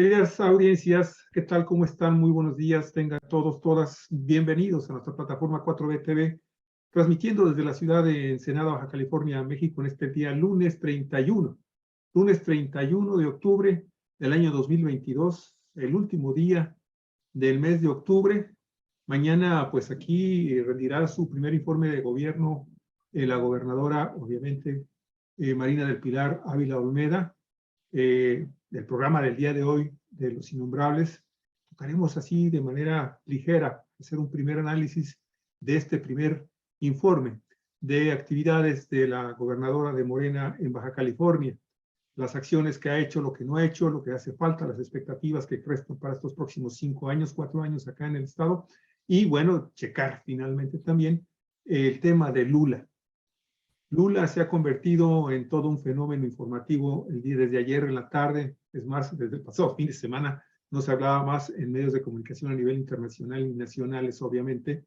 Queridas audiencias, ¿qué tal? ¿Cómo están? Muy buenos días. Tengan todos, todas bienvenidos a nuestra plataforma 4B TV, transmitiendo desde la ciudad de Ensenada, Baja California, México, en este día lunes 31 de octubre del año 2022, el último día del mes de octubre. Mañana, pues aquí rendirá su primer informe de gobierno la gobernadora, obviamente, Marina del Pilar Ávila Olmeda. Del programa del día de hoy de Los Innombrables, tocaremos así de manera ligera, hacer un primer análisis de este primer informe de actividades de la gobernadora de Morena en Baja California, las acciones que ha hecho, lo que no ha hecho, lo que hace falta, las expectativas que restan para estos próximos 5 años, 4 años acá en el estado, y bueno, checar finalmente también el tema de Lula. Lula se ha convertido en todo un fenómeno informativo desde ayer en la tarde, es más, desde el pasado fin de semana no se hablaba más en medios de comunicación a nivel internacional y nacionales, obviamente,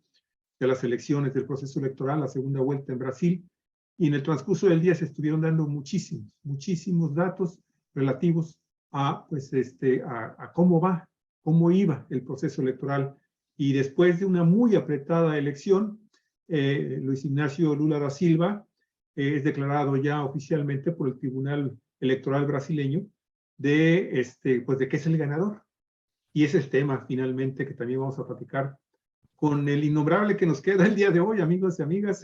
de las elecciones, del proceso electoral, la segunda vuelta en Brasil, y en el transcurso del día se estuvieron dando muchísimos datos relativos a, pues, a cómo iba el proceso electoral. Y después de una muy apretada elección, Luis Ignacio Lula da Silva es declarado ya oficialmente por el Tribunal Electoral brasileño pues de que es el ganador. Y ese es el tema finalmente que también vamos a platicar con el innombrable que nos queda el día de hoy, amigos y amigas.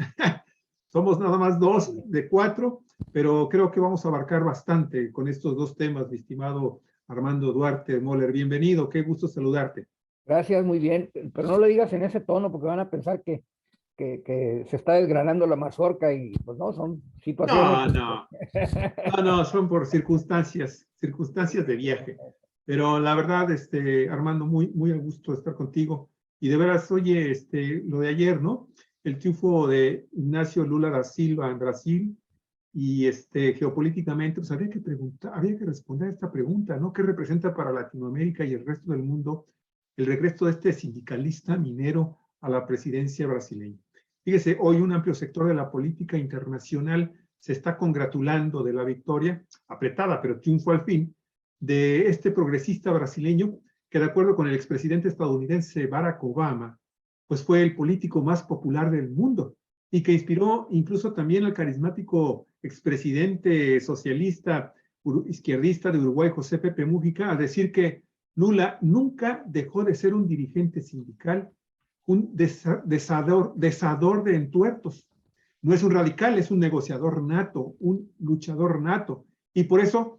Somos nada más 2 de 4, pero creo que vamos a abarcar bastante con estos 2 temas, mi estimado Armando Duarte Moller. Bienvenido, qué gusto saludarte. Gracias, muy bien, pero no lo digas en ese tono porque van a pensar que se está desgranando la mazorca y pues no, son situaciones. No, son por circunstancias de viaje. Pero la verdad, Armando, muy a gusto estar contigo. Y de veras, oye, lo de ayer, ¿no? El triunfo de Ignacio Lula da Silva en Brasil y geopolíticamente, pues habría que responder a esta pregunta, ¿no? ¿Qué representa para Latinoamérica y el resto del mundo el regreso de este sindicalista minero a la presidencia brasileña? Fíjese, hoy un amplio sector de la política internacional se está congratulando de la victoria, apretada, pero triunfo al fin, de este progresista brasileño que, de acuerdo con el expresidente estadounidense Barack Obama, pues fue el político más popular del mundo y que inspiró incluso también al carismático expresidente socialista izquierdista de Uruguay, José Pepe Mujica, a decir que Lula nunca dejó de ser un dirigente sindical, un desador de entuertos. No es un radical, es un negociador nato, un luchador nato. Y por eso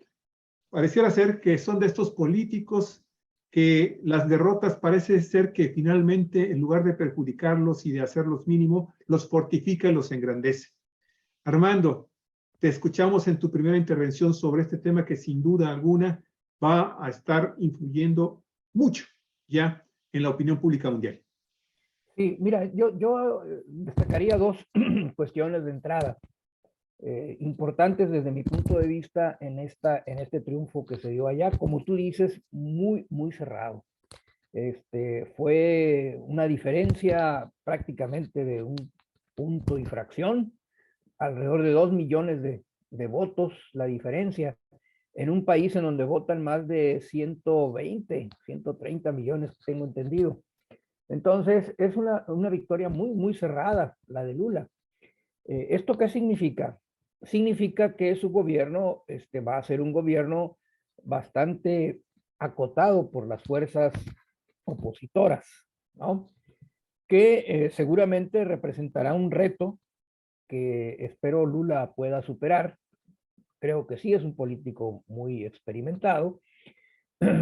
pareciera ser que son de estos políticos que las derrotas parece ser que finalmente, en lugar de perjudicarlos y de hacerlos mínimo, los fortifica y los engrandece. Armando, te escuchamos en tu primera intervención sobre este tema que sin duda alguna va a estar influyendo mucho ya en la opinión pública mundial. Sí, mira, yo destacaría 2 cuestiones de entrada importantes desde mi punto de vista en este triunfo que se dio allá. Como tú dices, muy cerrado. Fue una diferencia prácticamente de un punto y fracción, alrededor de 2 millones de votos la diferencia, en un país en donde votan más de 120, 130 millones, tengo entendido. Entonces, es una victoria muy cerrada, la de Lula. ¿Esto qué significa? Significa que su gobierno va a ser un gobierno bastante acotado por las fuerzas opositoras, ¿no? Que seguramente representará un reto que espero Lula pueda superar. Creo que sí es un político muy experimentado.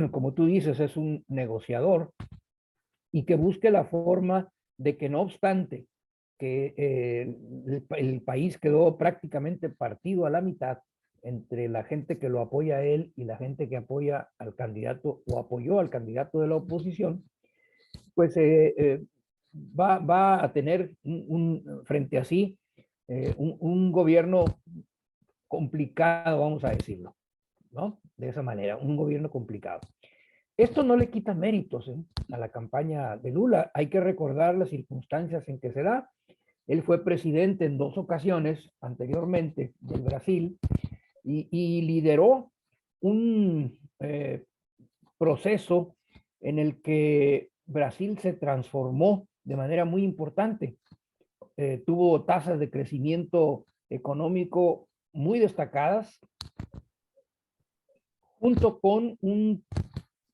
Como tú dices, es un negociador y que busque la forma de que no obstante que el país quedó prácticamente partido a la mitad entre la gente que lo apoya a él y la gente que apoya al candidato o apoyó al candidato de la oposición, pues va a tener frente a sí un gobierno complicado, vamos a decirlo, ¿no? De esa manera, un gobierno complicado. Esto no le quita méritos a la campaña de Lula. Hay que recordar las circunstancias en que se da. Él fue presidente en 2 ocasiones anteriormente del Brasil y lideró un proceso en el que Brasil se transformó de manera muy importante. Tuvo tasas de crecimiento económico muy destacadas, junto con un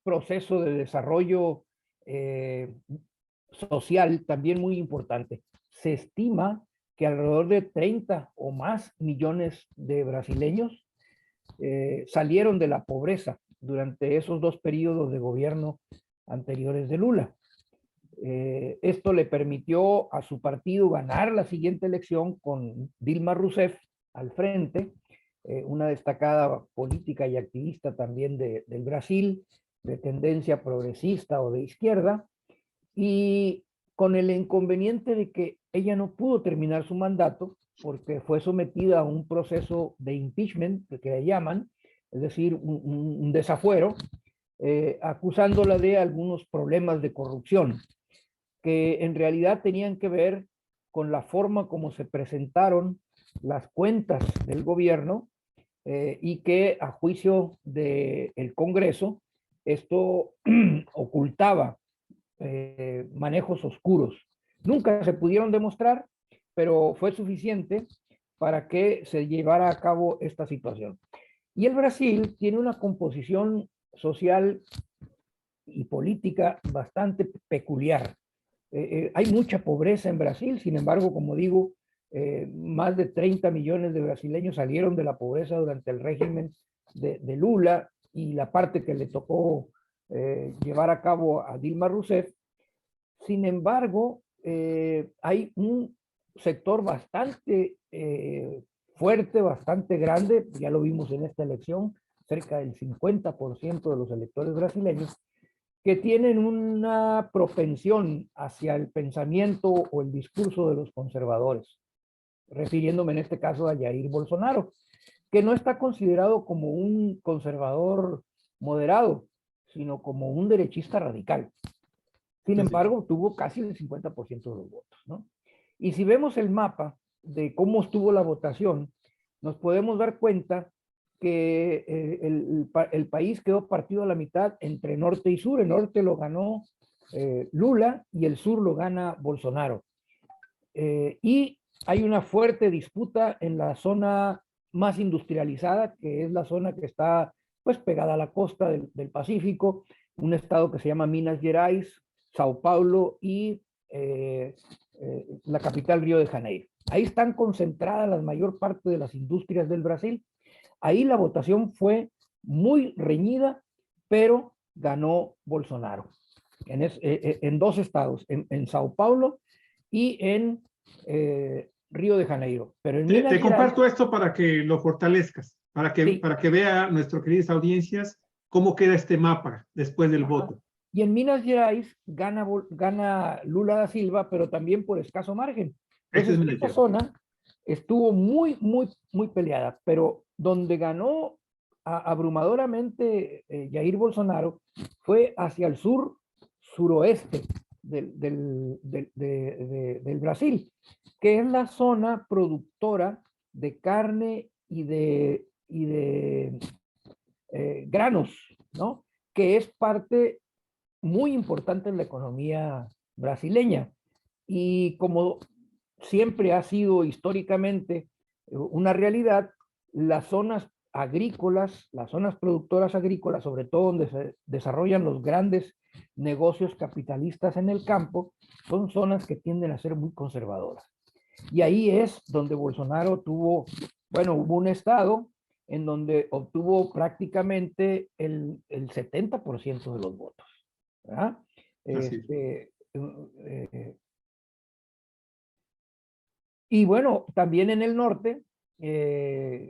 proceso de desarrollo social también muy importante. Se estima que alrededor de 30 o más millones de brasileños salieron de la pobreza durante esos dos periodos de gobierno anteriores de Lula. Esto le permitió a su partido ganar la siguiente elección con Dilma Rousseff al frente, una destacada política y activista también del Brasil, de tendencia progresista o de izquierda, y con el inconveniente de que ella no pudo terminar su mandato porque fue sometida a un proceso de impeachment, que le llaman, es decir, un desafuero, acusándola de algunos problemas de corrupción, que en realidad tenían que ver con la forma como se presentaron las cuentas del gobierno, y que a juicio del Congreso esto ocultaba manejos oscuros. Nunca se pudieron demostrar, pero fue suficiente para que se llevara a cabo esta situación. Y el Brasil tiene una composición social y política bastante peculiar. Hay mucha pobreza en Brasil, sin embargo, como digo, más de 30 millones de brasileños salieron de la pobreza durante el régimen de Lula, y la parte que le tocó llevar a cabo a Dilma Rousseff. Sin embargo, hay un sector bastante fuerte, bastante grande, ya lo vimos en esta elección, cerca del 50% de los electores brasileños, que tienen una propensión hacia el pensamiento o el discurso de los conservadores, refiriéndome en este caso a Jair Bolsonaro, que no está considerado como un conservador moderado, sino como un derechista radical. Sin embargo, tuvo casi el 50% de los votos, ¿no? Y si vemos el mapa de cómo estuvo la votación, nos podemos dar cuenta que el país quedó partido a la mitad entre norte y sur. El norte lo ganó Lula y el sur lo gana Bolsonaro. Y hay una fuerte disputa en la zona más industrializada, que es la zona que está pues pegada a la costa del Pacífico, un estado que se llama Minas Gerais, Sao Paulo y la capital Río de Janeiro. Ahí están concentradas la mayor parte de las industrias del Brasil. Ahí la votación fue muy reñida, pero ganó Bolsonaro en dos estados, en Sao Paulo y en Río de Janeiro. Pero en Minas te Gerais, comparto esto para que lo fortalezcas, sí, para que vea nuestras queridas audiencias cómo queda este mapa después del voto. Y en Minas Gerais gana Lula da Silva, pero también por escaso margen. Entonces, esta zona estuvo muy, muy, muy peleada, pero donde ganó abrumadoramente Jair Bolsonaro fue hacia el sur, suroeste del Brasil, que es la zona productora de carne y de granos, ¿no? Que es parte muy importante en la economía brasileña. Y como siempre ha sido históricamente una realidad, las zonas agrícolas, las zonas productoras agrícolas, sobre todo donde se desarrollan los grandes negocios capitalistas en el campo, son zonas que tienden a ser muy conservadoras. Y ahí es donde Bolsonaro tuvo, bueno, hubo un estado en donde obtuvo prácticamente el 70% de los votos, ¿verdad? Y bueno, también en el norte,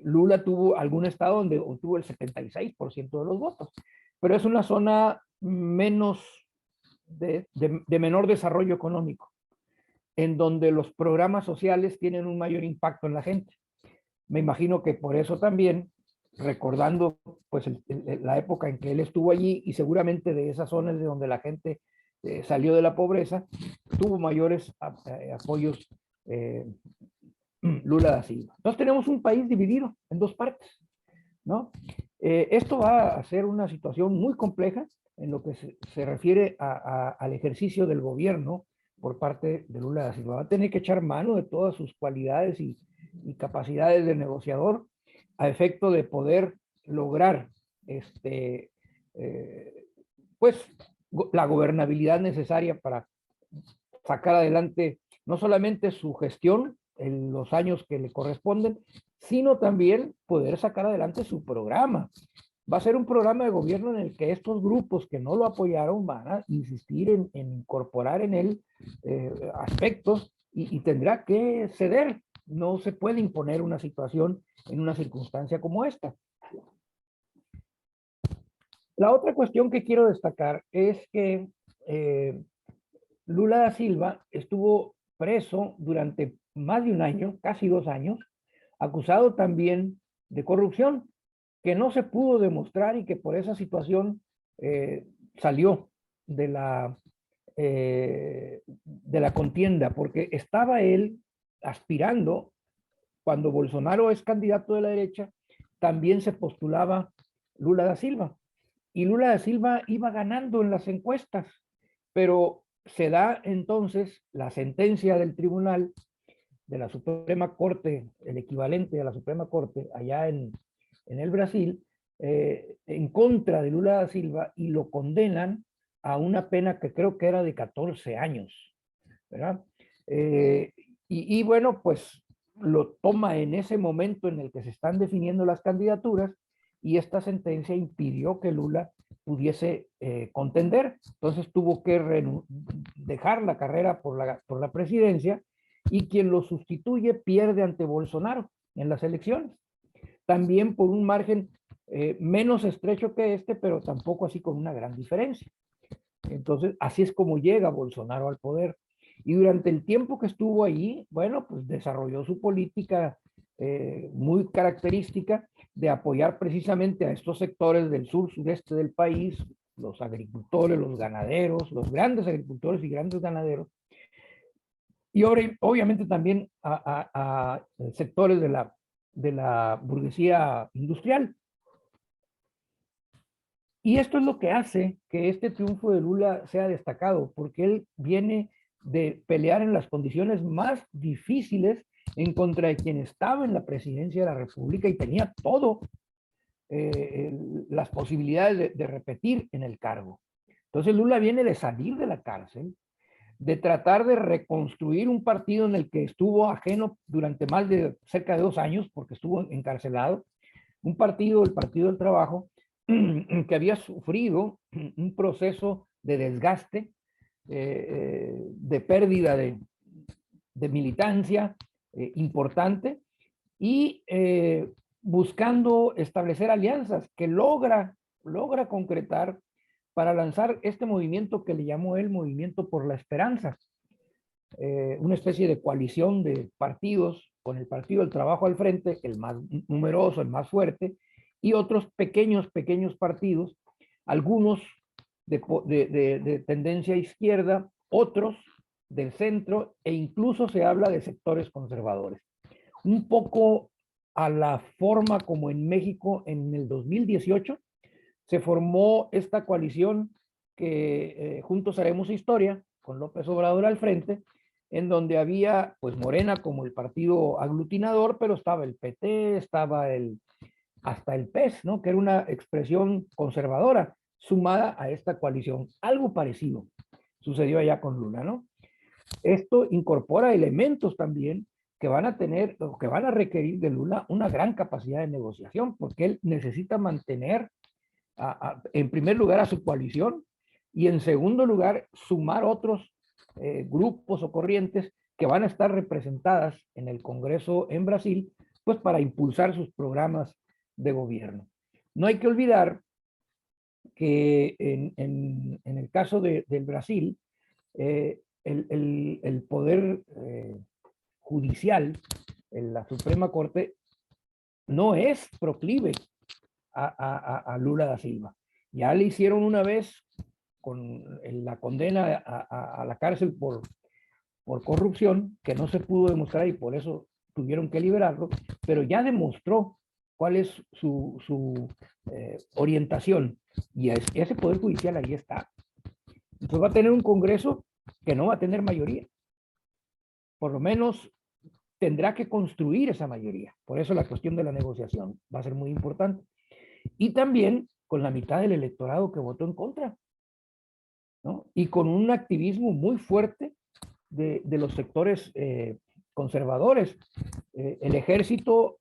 Lula tuvo algún estado donde obtuvo el 76% de los votos, pero es una zona menos de menor desarrollo económico, en donde los programas sociales tienen un mayor impacto en la gente. Me imagino que por eso también, recordando pues la época en que él estuvo allí, y seguramente de esas zonas de donde la gente salió de la pobreza, tuvo mayores apoyos Lula da Silva. Entonces tenemos un país dividido en dos partes, ¿no? Esto va a ser una situación muy compleja, en lo que se refiere al ejercicio del gobierno por parte de Lula da Silva. Va a tener que echar mano de todas sus cualidades y capacidades de negociador a efecto de poder lograr pues la gobernabilidad necesaria para sacar adelante no solamente su gestión en los años que le corresponden, sino también poder sacar adelante su programa. Va a ser un programa de gobierno en el que estos grupos que no lo apoyaron van a insistir en incorporar en él aspectos y tendrá que ceder. No se puede imponer una situación en una circunstancia como esta. La otra cuestión que quiero destacar es que Lula da Silva estuvo preso durante más de un año, casi 2 años, acusado también de corrupción, que no se pudo demostrar y que por esa situación salió de la contienda, porque estaba él aspirando, cuando Bolsonaro es candidato de la derecha, también se postulaba Lula da Silva. Y Lula da Silva iba ganando en las encuestas, pero se da entonces la sentencia del tribunal de la Suprema Corte, el equivalente a la Suprema Corte allá en el Brasil, en contra de Lula da Silva y lo condenan a una pena que creo que era de 14 años, ¿verdad? Y bueno, pues lo toma en ese momento en el que se están definiendo las candidaturas y esta sentencia impidió que Lula pudiese contender. Entonces tuvo que dejar la carrera por la presidencia y quien lo sustituye pierde ante Bolsonaro en las elecciones. También por un margen menos estrecho que este, pero tampoco así con una gran diferencia. Entonces, así es como llega Bolsonaro al poder. Y durante el tiempo que estuvo allí, bueno, pues desarrolló su política muy característica de apoyar precisamente a estos sectores del sur-sureste del país, los agricultores, los ganaderos, los grandes agricultores y grandes ganaderos, y obviamente también a sectores de la burguesía industrial. Y esto es lo que hace que este triunfo de Lula sea destacado, porque él viene de pelear en las condiciones más difíciles en contra de quien estaba en la presidencia de la República y tenía todo las posibilidades de repetir en el cargo. Entonces Lula viene de salir de la cárcel, de tratar de reconstruir un partido en el que estuvo ajeno durante más de cerca de 2 años, porque estuvo encarcelado, un partido, el Partido del Trabajo, que había sufrido un proceso de desgaste, de pérdida de militancia importante y buscando establecer alianzas que logra concretar para lanzar este movimiento que le llamó él Movimiento por la Esperanza, una especie de coalición de partidos con el Partido del Trabajo al frente, el más numeroso, el más fuerte, y otros pequeños partidos, algunos de tendencia izquierda, otros del centro, e incluso se habla de sectores conservadores. Un poco a la forma como en México en el 2018 se formó esta coalición que Juntos Haremos Historia, con López Obrador al frente, en donde había pues Morena como el partido aglutinador, pero estaba el PT, estaba hasta el PES, ¿no? Que era una expresión conservadora sumada a esta coalición. Algo parecido sucedió allá con Lula, ¿no? Esto incorpora elementos también que van a tener, o que van a requerir de Lula una gran capacidad de negociación, porque él necesita mantener en primer lugar a su coalición y en segundo lugar sumar otros grupos o corrientes que van a estar representadas en el Congreso en Brasil, pues para impulsar sus programas de gobierno. No hay que olvidar que en el caso del Brasil, el poder judicial, la Suprema Corte, no es proclive a Lula da Silva. Ya le hicieron una vez con la condena a la cárcel por corrupción, que no se pudo demostrar y por eso tuvieron que liberarlo, pero ya demostró cuál es su orientación Y ese Poder Judicial ahí está. Entonces va a tener un Congreso que no va a tener mayoría. Por lo menos tendrá que construir esa mayoría. Por eso la cuestión de la negociación va a ser muy importante. Y también con la mitad del electorado que votó en contra, ¿no? Y con un activismo muy fuerte de los sectores conservadores. El ejército,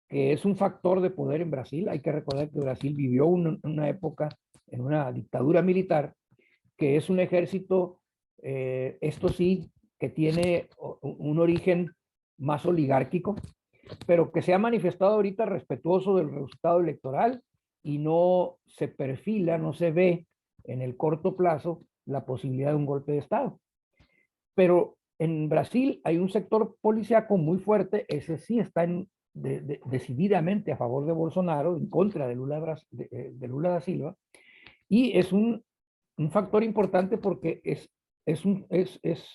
que es un factor de poder en Brasil, hay que recordar que Brasil vivió una época en una dictadura militar, que es un ejército, esto sí, que tiene un origen más oligárquico, pero que se ha manifestado ahorita respetuoso del resultado electoral y no se perfila, no se ve en el corto plazo la posibilidad de un golpe de Estado. Pero en Brasil hay un sector policíaco muy fuerte, ese sí está decididamente a favor de Bolsonaro, en contra de Lula, de Lula da Silva, y es un factor importante porque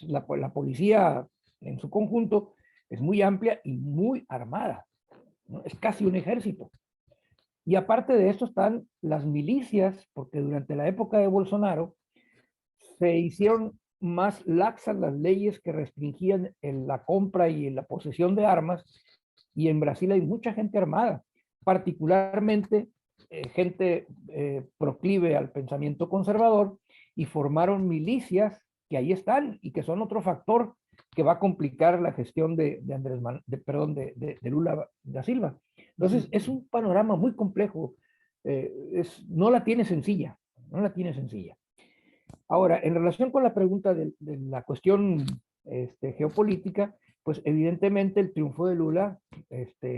la policía en su conjunto es muy amplia y muy armada, ¿no? Es casi un ejército. Y aparte de esto están las milicias, porque durante la época de Bolsonaro se hicieron más laxas las leyes que restringían la compra y la posesión de armas, y en Brasil hay mucha gente armada, particularmente gente proclive al pensamiento conservador, y formaron milicias que ahí están y que son otro factor que va a complicar la gestión de Lula da Silva. Entonces, es un panorama muy complejo, no la tiene sencilla, no la tiene sencilla. Ahora, en relación con la pregunta de la cuestión geopolítica, pues evidentemente el triunfo de Lula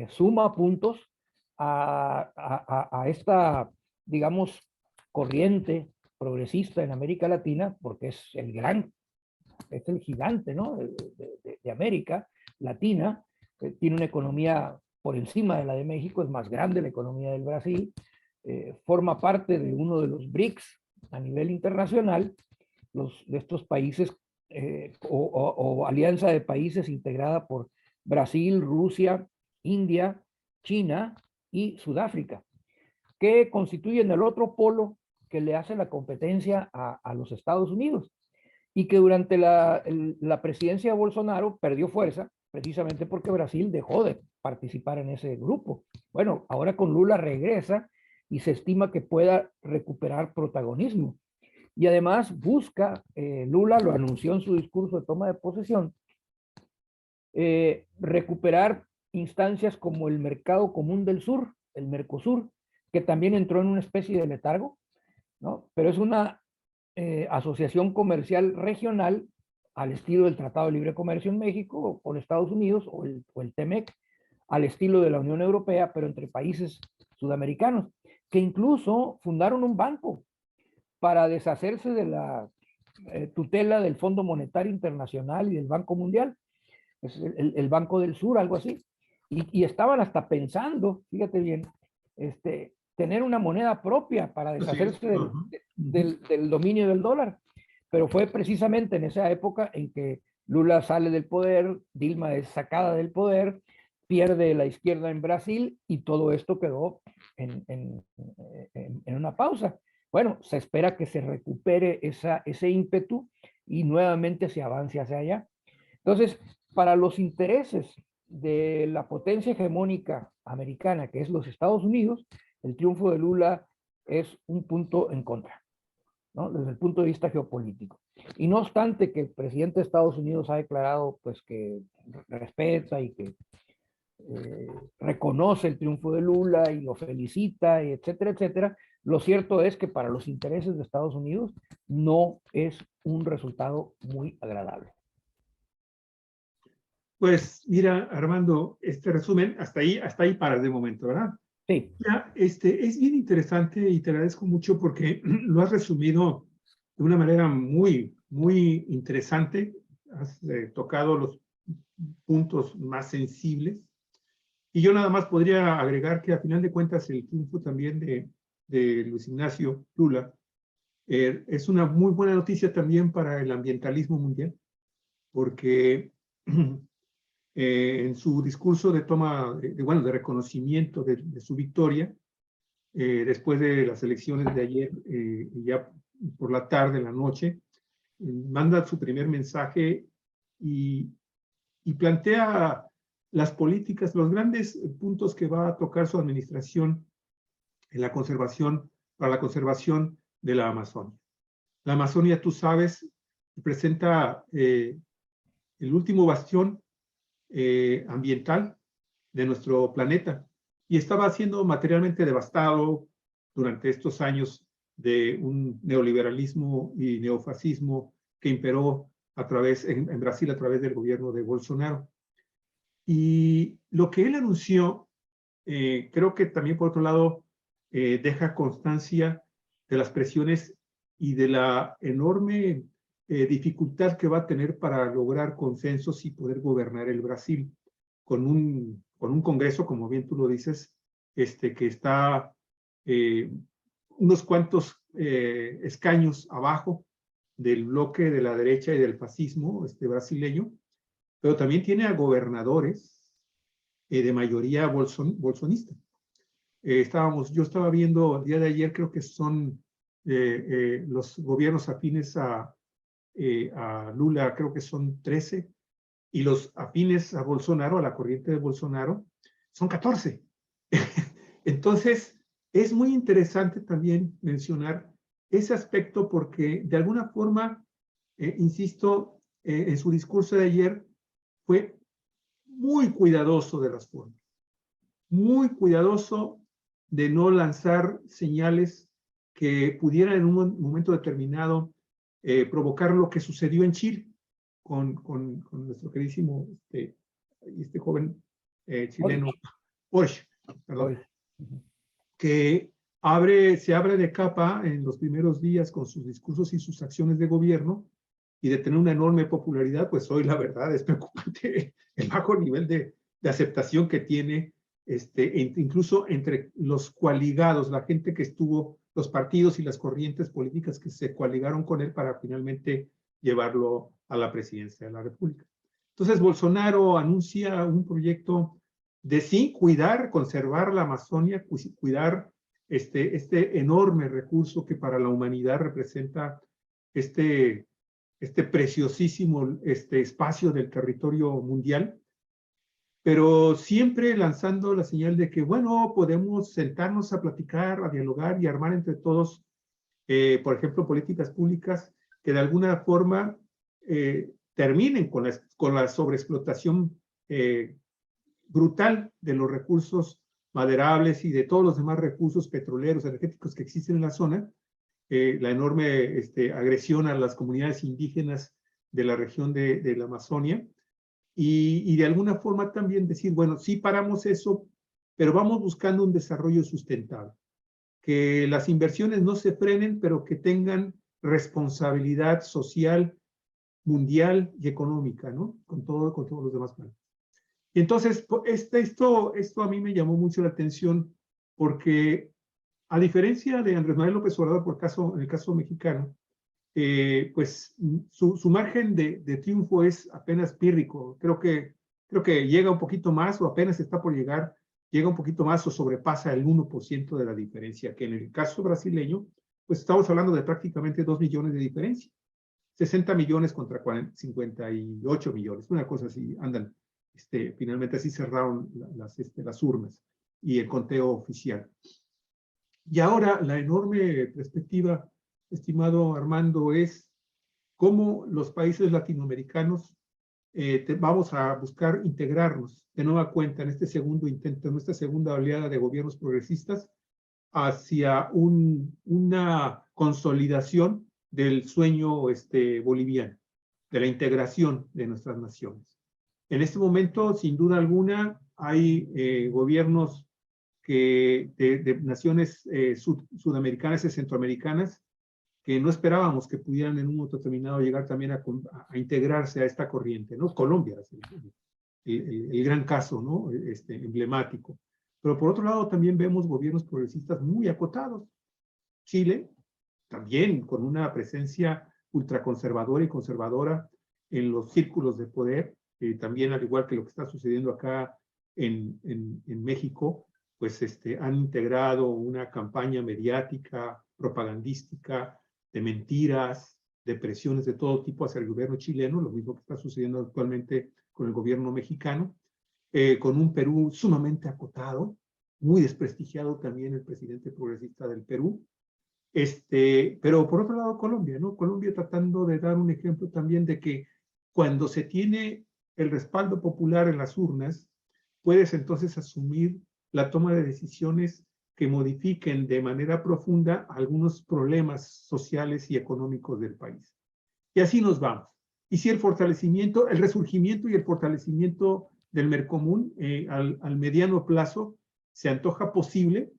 suma puntos a esta, digamos, corriente progresista en América Latina, porque es el gigante, ¿no? de América Latina, tiene una economía por encima de la de México, es más grande la economía del Brasil, forma parte de uno de los BRICS a nivel internacional, de estos países o alianza de países integrada por Brasil, Rusia, India, China y Sudáfrica, que constituyen el otro polo que le hace la competencia a los Estados Unidos, y que durante la presidencia de Bolsonaro perdió fuerza precisamente porque Brasil dejó de participar en ese grupo. Bueno, ahora con Lula regresa y se estima que pueda recuperar protagonismo. Y además busca, Lula lo anunció en su discurso de toma de posesión, recuperar instancias como el Mercado Común del Sur, el Mercosur, que también entró en una especie de letargo, ¿no? Pero es una asociación comercial regional al estilo del Tratado de Libre Comercio en México con Estados Unidos o el TEMEC, al estilo de la Unión Europea, pero entre países sudamericanos, que incluso fundaron un banco para deshacerse de la tutela del Fondo Monetario Internacional y del Banco Mundial, es el Banco del Sur, algo así. Y estaban hasta pensando, fíjate bien, tener una moneda propia para deshacerse del dominio del dólar. Pero fue precisamente en esa época en que Lula sale del poder, Dilma es sacada del poder, pierde la izquierda en Brasil y todo esto quedó en una pausa. Bueno, se espera que se recupere ese ímpetu y nuevamente se avance hacia allá. Entonces, para los intereses de la potencia hegemónica americana, que es los Estados Unidos, el triunfo de Lula es un punto en contra, ¿no? Desde el punto de vista geopolítico. Y no obstante que el presidente de Estados Unidos ha declarado pues que respeta y que reconoce el triunfo de Lula y lo felicita, y etcétera, etcétera, lo cierto es que para los intereses de Estados Unidos no es un resultado muy agradable. Pues mira, Armando, este resumen, hasta ahí para de momento, ¿verdad? Sí. Ya, es bien interesante y te agradezco mucho porque lo has resumido de una manera muy, muy interesante. Has tocado los puntos más sensibles. Y yo nada más podría agregar que a final de cuentas el triunfo también de Luis Ignacio Lula es una muy buena noticia también para el ambientalismo mundial, porque en su discurso de toma, de reconocimiento de su victoria, después de las elecciones de ayer, ya por la tarde, en la noche, manda su primer mensaje y plantea las políticas, los grandes puntos que va a tocar su administración en la conservación, para la conservación de la Amazonia. La Amazonia, tú sabes, representa el último bastión ambiental de nuestro planeta y estaba siendo materialmente devastado durante estos años de un neoliberalismo y neofascismo que imperó en Brasil a través del gobierno de Bolsonaro. Y lo que él anunció, creo que también por otro lado deja constancia de las presiones y de la enorme dificultad que va a tener para lograr consensos y poder gobernar el Brasil con un Congreso, como bien tú lo dices, que está unos cuantos escaños abajo del bloque de la derecha y del fascismo brasileño, pero también tiene a gobernadores de mayoría bolsonista. Yo estaba viendo el día de ayer, creo que son los gobiernos afines a Lula, creo que son 13, y los afines a Bolsonaro, a la corriente de Bolsonaro, son 14. Entonces, es muy interesante también mencionar ese aspecto porque de alguna forma, insisto, en su discurso de ayer fue muy cuidadoso de las formas, muy cuidadoso de no lanzar señales que pudieran en un momento determinado provocar lo que sucedió en Chile con nuestro queridísimo joven chileno, Boric, perdón, que se abre de capa en los primeros días con sus discursos y sus acciones de gobierno, y de tener una enorme popularidad, pues hoy la verdad es preocupante el bajo nivel de aceptación que tiene, incluso entre los coaligados, la gente que estuvo, los partidos y las corrientes políticas que se coaligaron con él para finalmente llevarlo a la presidencia de la República. Entonces, Bolsonaro anuncia un proyecto de sí cuidar, conservar la Amazonia, cuidar este enorme recurso que para la humanidad representa este preciosísimo espacio del territorio mundial, pero siempre lanzando la señal de que, bueno, podemos sentarnos a platicar, a dialogar y armar entre todos, por ejemplo, políticas públicas que de alguna forma terminen con la sobreexplotación brutal de los recursos maderables y de todos los demás recursos petroleros, energéticos que existen en la zona, la enorme agresión a las comunidades indígenas de la región de la Amazonia, y de alguna forma también decir, bueno, sí paramos eso, pero vamos buscando un desarrollo sustentable, que las inversiones no se frenen, pero que tengan responsabilidad social, mundial y económica, ¿no? Con todos los demás países. Y entonces, esto a mí me llamó mucho la atención porque, a diferencia de Andrés Manuel López Obrador, en el caso mexicano, pues su margen de triunfo es apenas pírrico. Creo que llega un poquito más o apenas está por llegar, llega un poquito más o sobrepasa el 1% de la diferencia, que en el caso brasileño, pues estamos hablando de prácticamente 2 millones de diferencia. 60 millones contra 58 millones, una cosa así, andan. Finalmente así cerraron las urnas y el conteo oficial. Y ahora la enorme perspectiva, estimado Armando, es cómo los países latinoamericanos vamos a buscar integrarnos de nueva cuenta en este segundo intento, en esta segunda oleada de gobiernos progresistas hacia una consolidación del sueño boliviano, de la integración de nuestras naciones. En este momento, sin duda alguna, hay gobiernos de naciones sudamericanas y centroamericanas que no esperábamos que pudieran en un momento determinado llegar también a integrarse a esta corriente, ¿no? Colombia, el gran caso, ¿no? Emblemático. Pero por otro lado también vemos gobiernos progresistas muy acotados. Chile, también con una presencia ultraconservadora y conservadora en los círculos de poder, también al igual que lo que está sucediendo acá en México, pues han integrado una campaña mediática, propagandística, de mentiras, de presiones de todo tipo hacia el gobierno chileno, lo mismo que está sucediendo actualmente con el gobierno mexicano, con un Perú sumamente acotado, muy desprestigiado también el presidente progresista del Perú. Pero por otro lado, Colombia, ¿no? Colombia tratando de dar un ejemplo también de que cuando se tiene el respaldo popular en las urnas, puedes entonces asumir la toma de decisiones que modifiquen de manera profunda algunos problemas sociales y económicos del país. Y así nos vamos. Y si el fortalecimiento, el resurgimiento y el fortalecimiento del Mercomún al mediano plazo se antoja posible,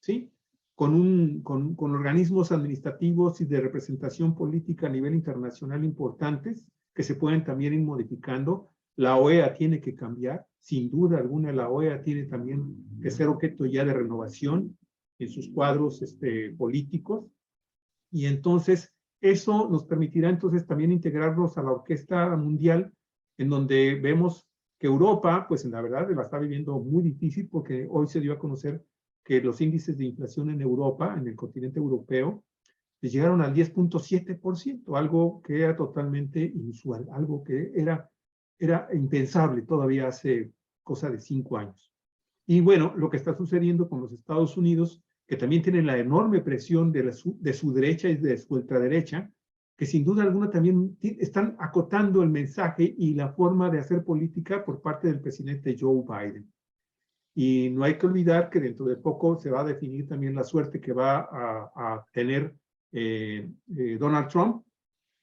¿sí? Con organismos administrativos y de representación política a nivel internacional importantes que se pueden también ir modificando. La OEA tiene que cambiar, sin duda alguna la OEA tiene también que ser objeto ya de renovación en sus cuadros políticos, y entonces eso nos permitirá entonces también integrarnos a la orquesta mundial, en donde vemos que Europa, pues en la verdad la está viviendo muy difícil, porque hoy se dio a conocer que los índices de inflación en Europa, en el continente europeo, les llegaron al 10.7%, algo que era totalmente inusual, algo que era impensable todavía hace cosa de 5 años. Y bueno, lo que está sucediendo con los Estados Unidos, que también tienen la enorme presión de su derecha y de su ultraderecha, que sin duda alguna también están acotando el mensaje y la forma de hacer política por parte del presidente Joe Biden. Y no hay que olvidar que dentro de poco se va a definir también la suerte que va a tener Donald Trump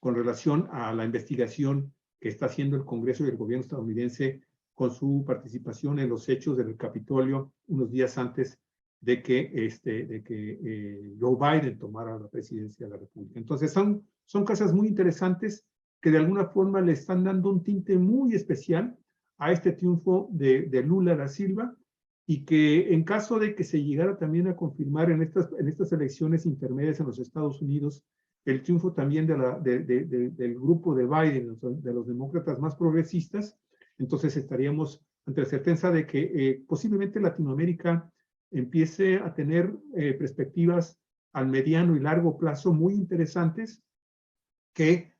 con relación a la investigación que está haciendo el Congreso y el gobierno estadounidense con su participación en los hechos del Capitolio unos días antes de que Joe Biden tomara la presidencia de la República. Entonces son cosas muy interesantes que de alguna forma le están dando un tinte muy especial a este triunfo de Lula da Silva, y que en caso de que se llegara también a confirmar en estas elecciones intermedias en los Estados Unidos, el triunfo también del grupo de Biden, de los demócratas más progresistas, entonces estaríamos ante la certeza de que posiblemente Latinoamérica empiece a tener perspectivas al mediano y largo plazo muy interesantes que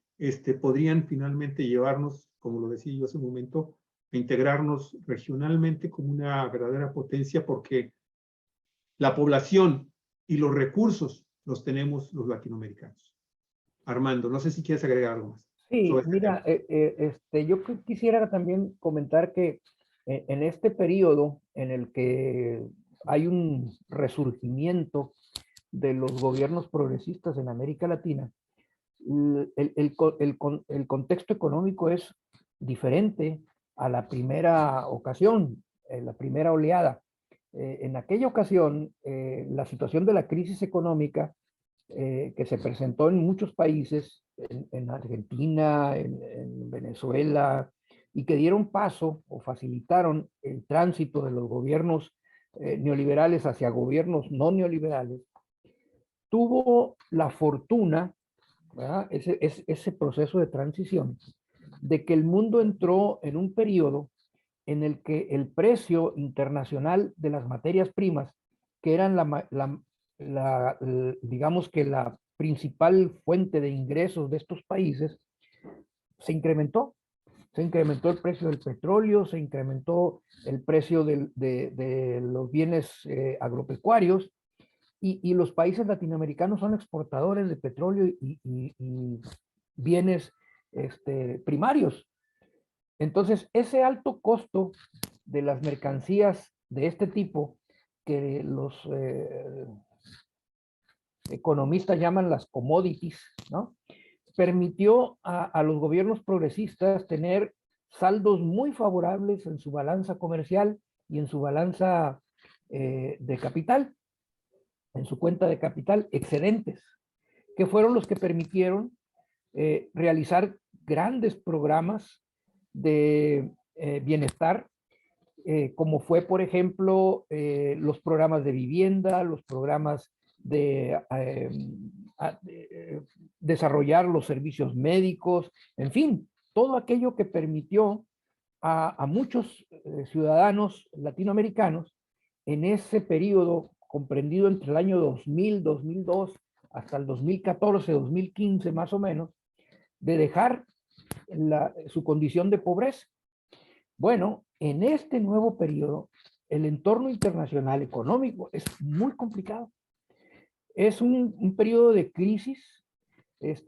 podrían finalmente llevarnos, como lo decía yo hace un momento, a integrarnos regionalmente como una verdadera potencia, porque la población y los recursos los tenemos los latinoamericanos. Armando, no sé si quieres agregar algo más. Sí, Sobre mira, yo quisiera también comentar que en este periodo en el que hay un resurgimiento de los gobiernos progresistas en América Latina, el contexto económico es diferente a la primera ocasión, la primera oleada. En aquella ocasión, la situación de la crisis económica que se presentó en muchos países, en Argentina, en Venezuela, y que dieron paso o facilitaron el tránsito de los gobiernos neoliberales hacia gobiernos no neoliberales, tuvo la fortuna, ¿verdad? Ese proceso de transición, de que el mundo entró en un periodo en el que el precio internacional de las materias primas, que eran digamos que la principal fuente de ingresos de estos países, se incrementó. Se incrementó el precio del petróleo, se incrementó el precio de los bienes agropecuarios, y los países latinoamericanos son exportadores de petróleo y bienes primarios. Entonces, ese alto costo de las mercancías de este tipo, que los economistas llaman las commodities, ¿no? Permitió a los gobiernos progresistas tener saldos muy favorables en su balanza comercial y en su balanza de capital, en su cuenta de capital, excedentes, que fueron los que permitieron realizar grandes programas de bienestar, como fue, por ejemplo, los programas de vivienda, los programas de desarrollar los servicios médicos, en fin, todo aquello que permitió a muchos ciudadanos latinoamericanos en ese periodo comprendido entre el año 2000, 2002 hasta el 2014, 2015 más o menos, de dejar su condición de pobreza. Bueno, en este nuevo periodo, el entorno internacional económico es muy complicado. Es un periodo de crisis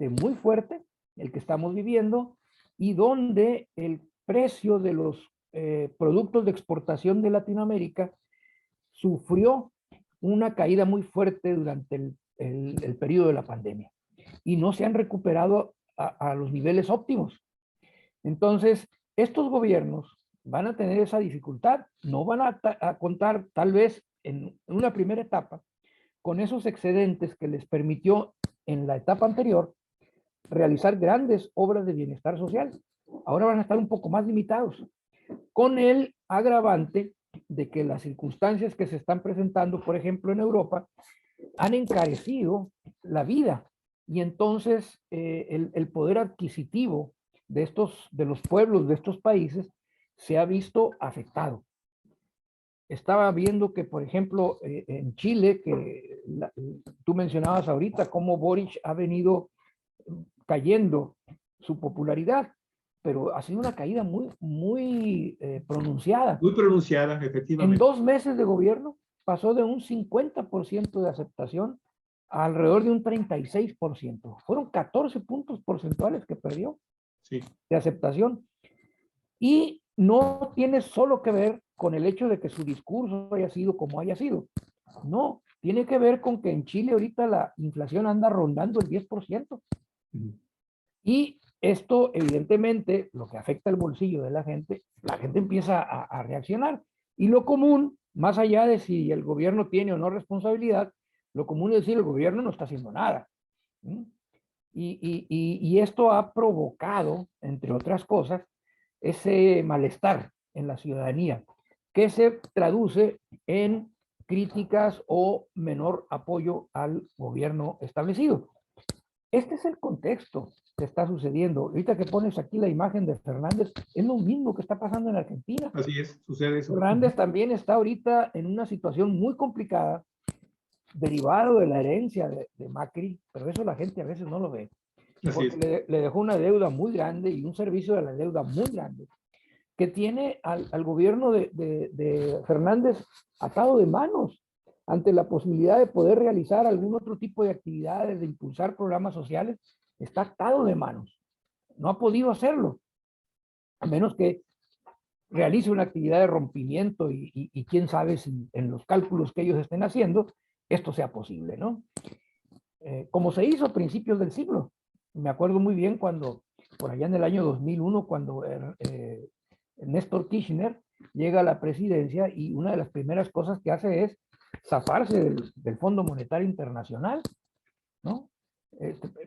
muy fuerte, el que estamos viviendo, y donde el precio de los productos de exportación de Latinoamérica sufrió una caída muy fuerte durante el periodo de la pandemia y no se han recuperado a los niveles óptimos. Entonces, estos gobiernos van a tener esa dificultad, no van a contar tal vez en una primera etapa con esos excedentes que les permitió en la etapa anterior realizar grandes obras de bienestar social. Ahora van a estar un poco más limitados, con el agravante de que las circunstancias que se están presentando, por ejemplo, en Europa, han encarecido la vida y entonces el poder adquisitivo de los pueblos de estos países se ha visto afectado. Estaba viendo que, por ejemplo, en Chile, tú mencionabas ahorita cómo Boric ha venido cayendo su popularidad, pero ha sido una caída muy pronunciada. Muy pronunciada, En efectivamente. 2 meses de gobierno pasó de un 50% de aceptación a alrededor de un 36%. Fueron 14 puntos porcentuales que perdió de aceptación. Y no tiene solo que ver con el hecho de que su discurso haya sido como haya sido. No, tiene que ver con que en Chile ahorita la inflación anda rondando el 10%. Y esto, evidentemente, lo que afecta el bolsillo de la gente empieza a reaccionar. Y lo común, más allá de si el gobierno tiene o no responsabilidad, lo común es decir, el gobierno no está haciendo nada. Y esto ha provocado, entre otras cosas, ese malestar en la ciudadanía, que se traduce en críticas o menor apoyo al gobierno establecido. Este es el contexto que está sucediendo. Ahorita que pones aquí la imagen de Fernández, es lo mismo que está pasando en Argentina. Así es, sucede eso. Fernández también está ahorita en una situación muy complicada, derivado de la herencia de Macri, pero eso la gente a veces no lo ve. Porque le dejó una deuda muy grande y un servicio de la deuda muy grande, que tiene al gobierno de Fernández atado de manos ante la posibilidad de poder realizar algún otro tipo de actividades, de impulsar programas sociales. Está atado de manos. No ha podido hacerlo, a menos que realice una actividad de rompimiento y quién sabe si en los cálculos que ellos estén haciendo esto sea posible, ¿no? Como se hizo a principios del siglo. Me acuerdo muy bien cuando, por allá en el año 2001, cuando Néstor Kirchner llega a la presidencia y una de las primeras cosas que hace es zafarse del Fondo Monetario Internacional, ¿no?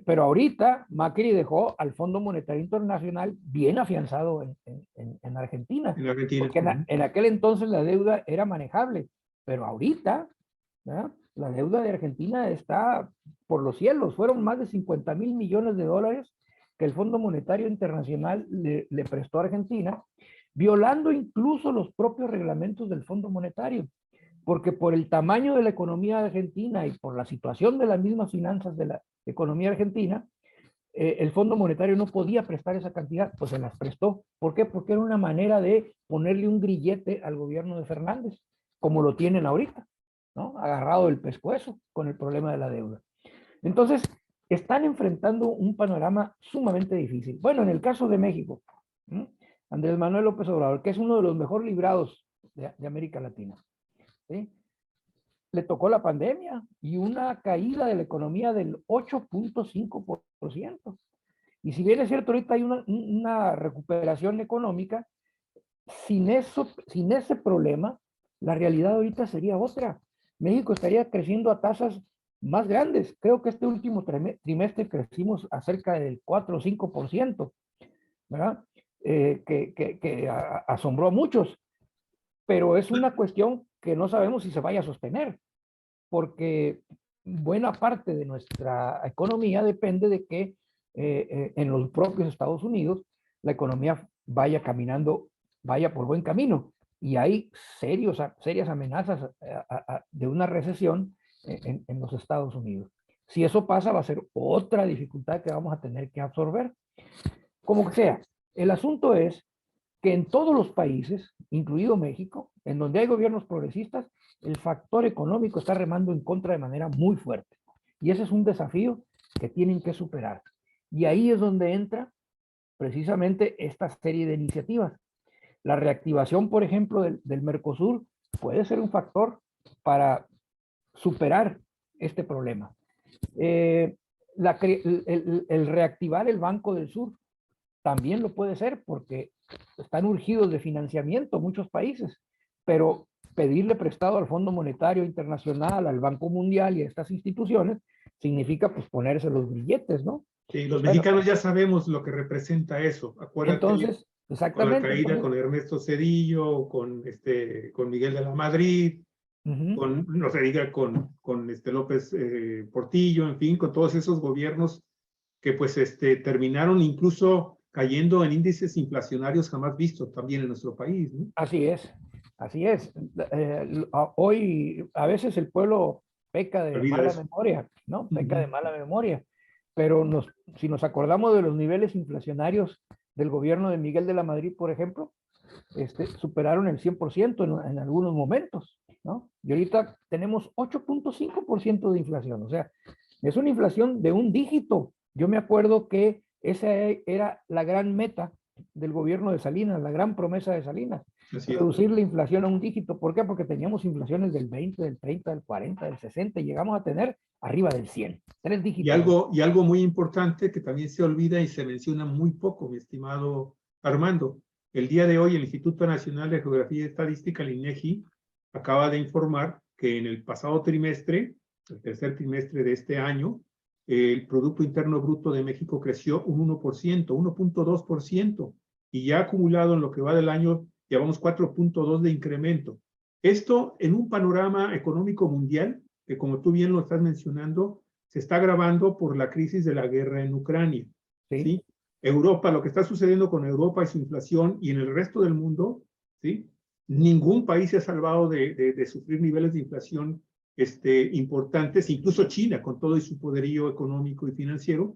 Pero ahorita Macri dejó al Fondo Monetario Internacional bien afianzado en Argentina. En Argentina. Porque en aquel entonces la deuda era manejable, pero ahorita, ¿verdad?, la deuda de Argentina está por los cielos. Fueron más de 50,000 millones de dólares que el Fondo Monetario Internacional le prestó a Argentina, violando incluso los propios reglamentos del Fondo Monetario, porque por el tamaño de la economía argentina y por la situación de las mismas finanzas de la economía argentina, el Fondo Monetario no podía prestar esa cantidad, pues se las prestó. ¿Por qué? Porque era una manera de ponerle un grillete al gobierno de Fernández, como lo tienen ahorita, ¿no? Agarrado del pescuezo con el problema de la deuda. Entonces, están enfrentando un panorama sumamente difícil. Bueno, en el caso de México, ¿sí?, Andrés Manuel López Obrador, que es uno de los mejor librados de América Latina, ¿sí?, le tocó la pandemia y una caída de la economía del 8.5%. Y si bien es cierto, ahorita hay una recuperación económica, sin ese problema, la realidad ahorita sería otra. México estaría creciendo a tasas más grandes. Creo que este último trimestre crecimos a cerca del 4 o 5%, ¿verdad? Que asombró a muchos. Pero es una cuestión que no sabemos si se vaya a sostener, porque buena parte de nuestra economía depende de que en los propios Estados Unidos la economía vaya caminando, vaya por buen camino. y hay serias amenazas de una recesión en los Estados Unidos. Si eso pasa, va a ser otra dificultad que vamos a tener que absorber. Como que sea, el asunto es que en todos los países, incluido México, en donde hay gobiernos progresistas, el factor económico está remando en contra de manera muy fuerte. Y ese es un desafío que tienen que superar. Y ahí es donde entra precisamente esta serie de iniciativas. La reactivación, por ejemplo, del Mercosur puede ser un factor para superar este problema. El reactivar el Banco del Sur también lo puede ser porque están urgidos de financiamiento muchos países, pero pedirle prestado al Fondo Monetario Internacional, al Banco Mundial y a estas instituciones significa pues ponerse los billetes, ¿no? Sí, los mexicanos ya sabemos lo que representa eso. Acuérdate Entonces, con la exactamente. caída Entonces, con Ernesto Zedillo, con Miguel de la Madrid, con, no se diga, con López Portillo, en fin, con todos esos gobiernos que pues terminaron incluso cayendo en índices inflacionarios jamás vistos también en nuestro país, ¿no? así es, así es. Hoy a veces el pueblo peca de Olvida mala eso. memoria, ¿no? Peca de mala memoria, pero si nos acordamos de los niveles inflacionarios del gobierno de Miguel de la Madrid, por ejemplo, superaron el 100% en algunos momentos, ¿no? Y ahorita tenemos 8.5% de inflación, o sea, es una inflación de un dígito. Yo me acuerdo que esa era la gran meta del gobierno de Salinas, la gran promesa de Salinas, reducir la inflación a un dígito. ¿Por qué? Porque teníamos inflaciones del 20, del 30, del 40, del 60, y llegamos a tener arriba del 100, 3 dígitos. Y algo muy importante que también se olvida y se menciona muy poco, mi estimado Armando. El día de hoy el Instituto Nacional de Geografía y Estadística, el INEGI, acaba de informar que en el pasado trimestre, el tercer trimestre de este año, el Producto Interno Bruto de México creció un 1%, 1.2%, y ya acumulado en lo que va del año, llevamos 4.2% de incremento. Esto en un panorama económico mundial, que como tú bien lo estás mencionando, se está agravando por la crisis de la guerra en Ucrania. ¿Sí? Europa, lo que está sucediendo con Europa y su inflación y en el resto del mundo, ¿sí? Ningún país se ha salvado de sufrir niveles de inflación importantes, incluso China, con todo y su poderío económico y financiero,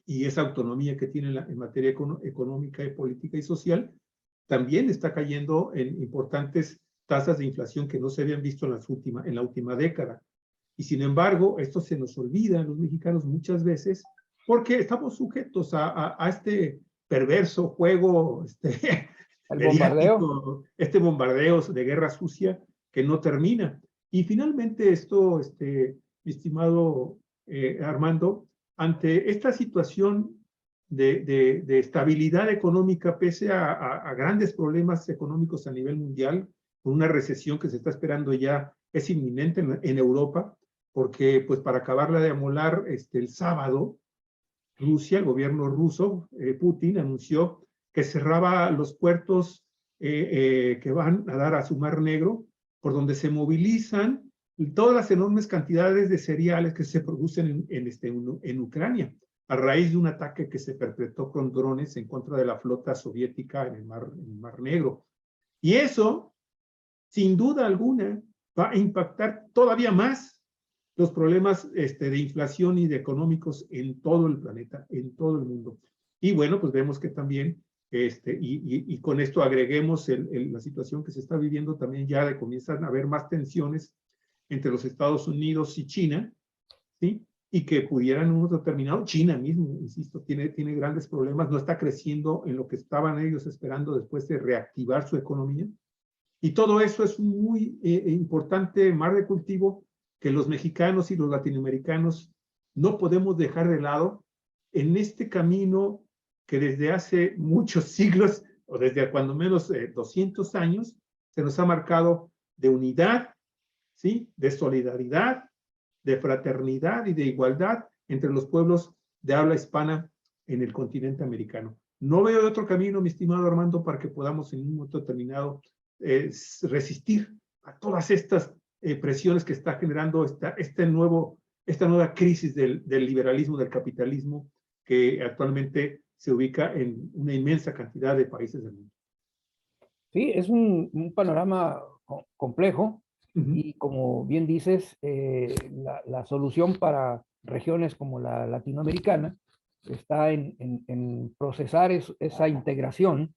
y esa autonomía que tiene en materia económica y política y social, también está cayendo en importantes tasas de inflación que no se habían visto en la última década. Y sin embargo, esto se nos olvida a los mexicanos muchas veces porque estamos sujetos a este perverso juego El bombardeo. mediático, este bombardeo de guerra sucia que no termina. Y finalmente esto, mi estimado Armando, ante esta situación de estabilidad económica, pese a grandes problemas económicos a nivel mundial, con una recesión que se está esperando ya, es inminente en Europa, porque pues para acabarla de amolar, el sábado, Rusia, el gobierno ruso, Putin, anunció que cerraba los puertos que van a dar a su Mar Negro, por donde se movilizan todas las enormes cantidades de cereales que se producen en Ucrania, a raíz de un ataque que se perpetró con drones en contra de la flota soviética en el Mar Negro. Y eso, sin duda alguna, va a impactar todavía más los problemas de inflación y de económicos en todo el planeta, en todo el mundo. Y bueno, pues vemos que también, y con esto agreguemos la situación que se está viviendo también ya comienzan a haber más tensiones entre los Estados Unidos y China, ¿sí? Y que pudieran en un momento determinado, China mismo, insisto, tiene grandes problemas, no está creciendo en lo que estaban ellos esperando después de reactivar su economía. Y todo eso es un muy importante mar de cultivo que los mexicanos y los latinoamericanos no podemos dejar de lado en este camino que desde hace muchos siglos, o desde cuando menos 200 años, se nos ha marcado de unidad, ¿sí? De solidaridad, de fraternidad y de igualdad entre los pueblos de habla hispana en el continente americano. No veo otro camino, mi estimado Armando, para que podamos en un momento determinado resistir a todas estas presiones que está generando esta nueva crisis del liberalismo, del capitalismo, que actualmente se ubica en una inmensa cantidad de países del mundo. Sí, es un panorama complejo Ujú. y como bien dices, la solución para regiones como la latinoamericana está en procesar esa integración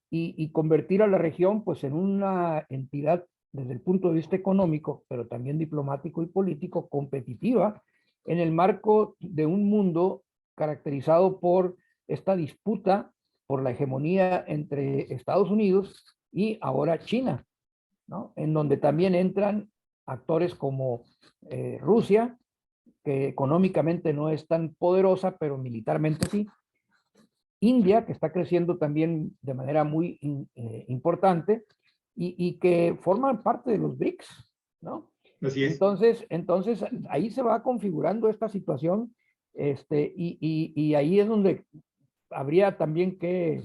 y convertir a la región pues en una entidad desde el punto de vista económico, pero también diplomático y político competitiva en el marco de un mundo caracterizado por esta disputa por la hegemonía entre Estados Unidos y ahora China, ¿no? En donde también entran actores como Rusia, que económicamente no es tan poderosa, pero militarmente sí. India, que está creciendo también de manera muy importante y que forman parte de los BRICS, ¿no? Así es. Entonces ahí se va configurando esta situación y ahí es donde habría también que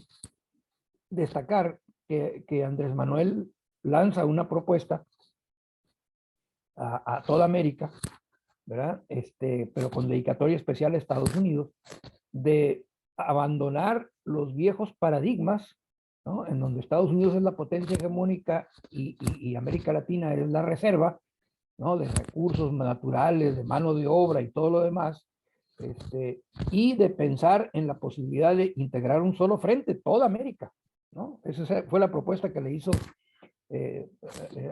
destacar que Andrés Manuel lanza una propuesta a toda América, ¿verdad? Pero con dedicatoria especial a Estados Unidos, de abandonar los viejos paradigmas, ¿no? En donde Estados Unidos es la potencia hegemónica y América Latina es la reserva, ¿no? De recursos naturales, de mano de obra y todo lo demás, y de pensar en la posibilidad de integrar un solo frente, toda América, ¿no? Esa fue la propuesta que le hizo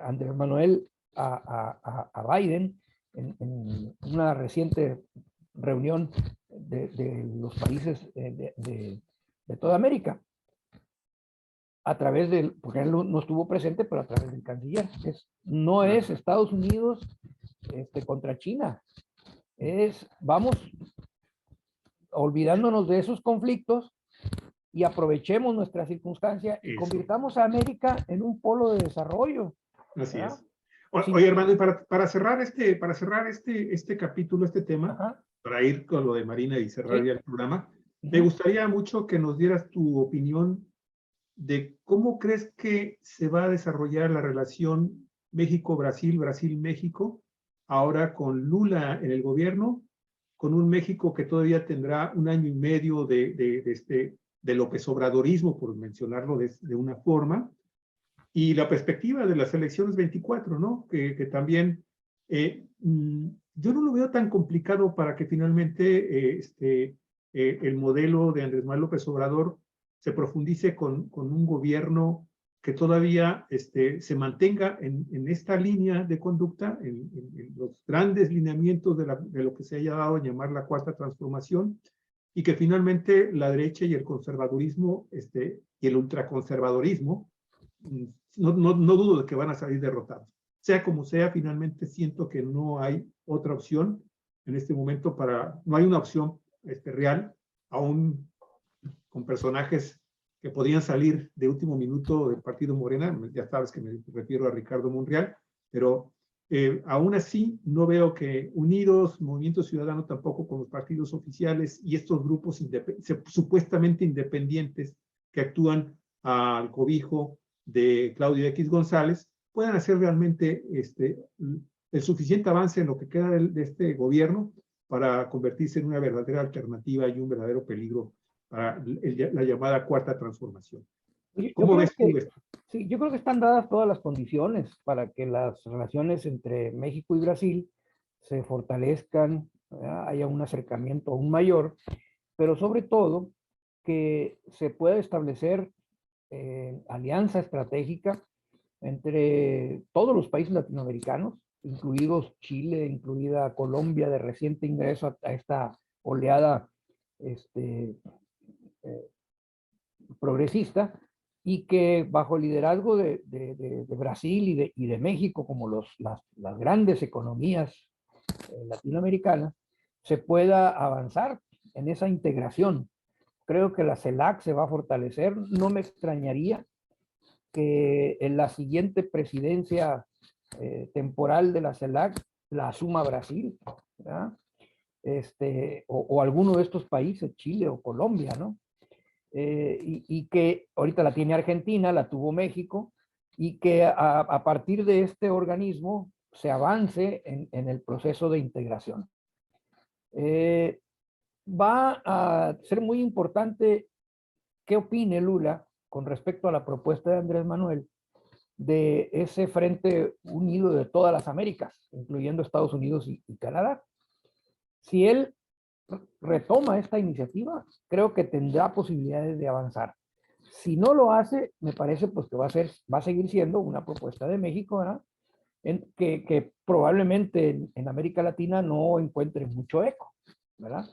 Andrés Manuel a Biden en una reciente reunión de los países de toda América, a través del, porque él no estuvo presente, pero a través del canciller. No Claro. es Estados Unidos contra China, vamos olvidándonos de esos conflictos y aprovechemos nuestra circunstancia y Eso. convirtamos a América en un polo de desarrollo, Así ¿verdad? es. Sin, Oye, hermano, y para cerrar este capítulo, este tema, ajá, para ir con lo de Marina y cerrar sí, ya el programa, uh me -huh. gustaría mucho que nos dieras tu opinión de cómo crees que se va a desarrollar la relación México-Brasil, Brasil-México, ahora con Lula en el gobierno, con un México que todavía tendrá un año y medio de López Obradorismo, por mencionarlo de una forma, y la perspectiva de las elecciones 24, ¿no? Que también yo no lo veo tan complicado para que finalmente el modelo de Andrés Manuel López Obrador se profundice con un gobierno que todavía se mantenga en esta línea de conducta, en los grandes lineamientos de lo que se haya dado a llamar la cuarta transformación, y que finalmente la derecha y el conservadurismo y el ultraconservadorismo no dudo de que van a salir derrotados. Sea como sea, finalmente siento que no hay otra opción en este momento no hay una opción real, aún con personajes que podían salir de último minuto del partido Morena, ya sabes que me refiero a Ricardo Monreal, pero aún así no veo que Unidos, Movimiento Ciudadano tampoco con los partidos oficiales y estos grupos supuestamente independientes que actúan al cobijo de Claudio X González, puedan hacer realmente el suficiente avance en lo que queda de este gobierno para convertirse en una verdadera alternativa y un verdadero peligro para la llamada cuarta transformación. Yo ¿Cómo creo ves tú que esto? sí, yo creo que están dadas todas las condiciones para que las relaciones entre México y Brasil se fortalezcan, ¿verdad? Haya un acercamiento aún mayor, pero sobre todo que se pueda establecer alianza estratégica entre todos los países latinoamericanos, incluidos Chile, incluida Colombia de reciente ingreso a esta oleada este, eh, progresista, y que bajo el liderazgo de Brasil y de México como las grandes economías latinoamericanas, se pueda avanzar en esa integración. Creo que la CELAC se va a fortalecer. No me extrañaría que en la siguiente presidencia temporal de la CELAC la asuma Brasil, ¿verdad? O alguno de estos países, Chile o Colombia, ¿no? Y que ahorita la tiene Argentina, la tuvo México, y que a partir de este organismo se avance en el proceso de integración. Va a ser muy importante qué opine Lula con respecto a la propuesta de Andrés Manuel de ese frente unido de todas las Américas, incluyendo Estados Unidos y Canadá. Si él retoma esta iniciativa, creo que tendrá posibilidades de avanzar. Si no lo hace, me parece pues que va a seguir siendo una propuesta de México, ¿verdad? Que probablemente en América Latina no encuentre mucho eco, ¿verdad?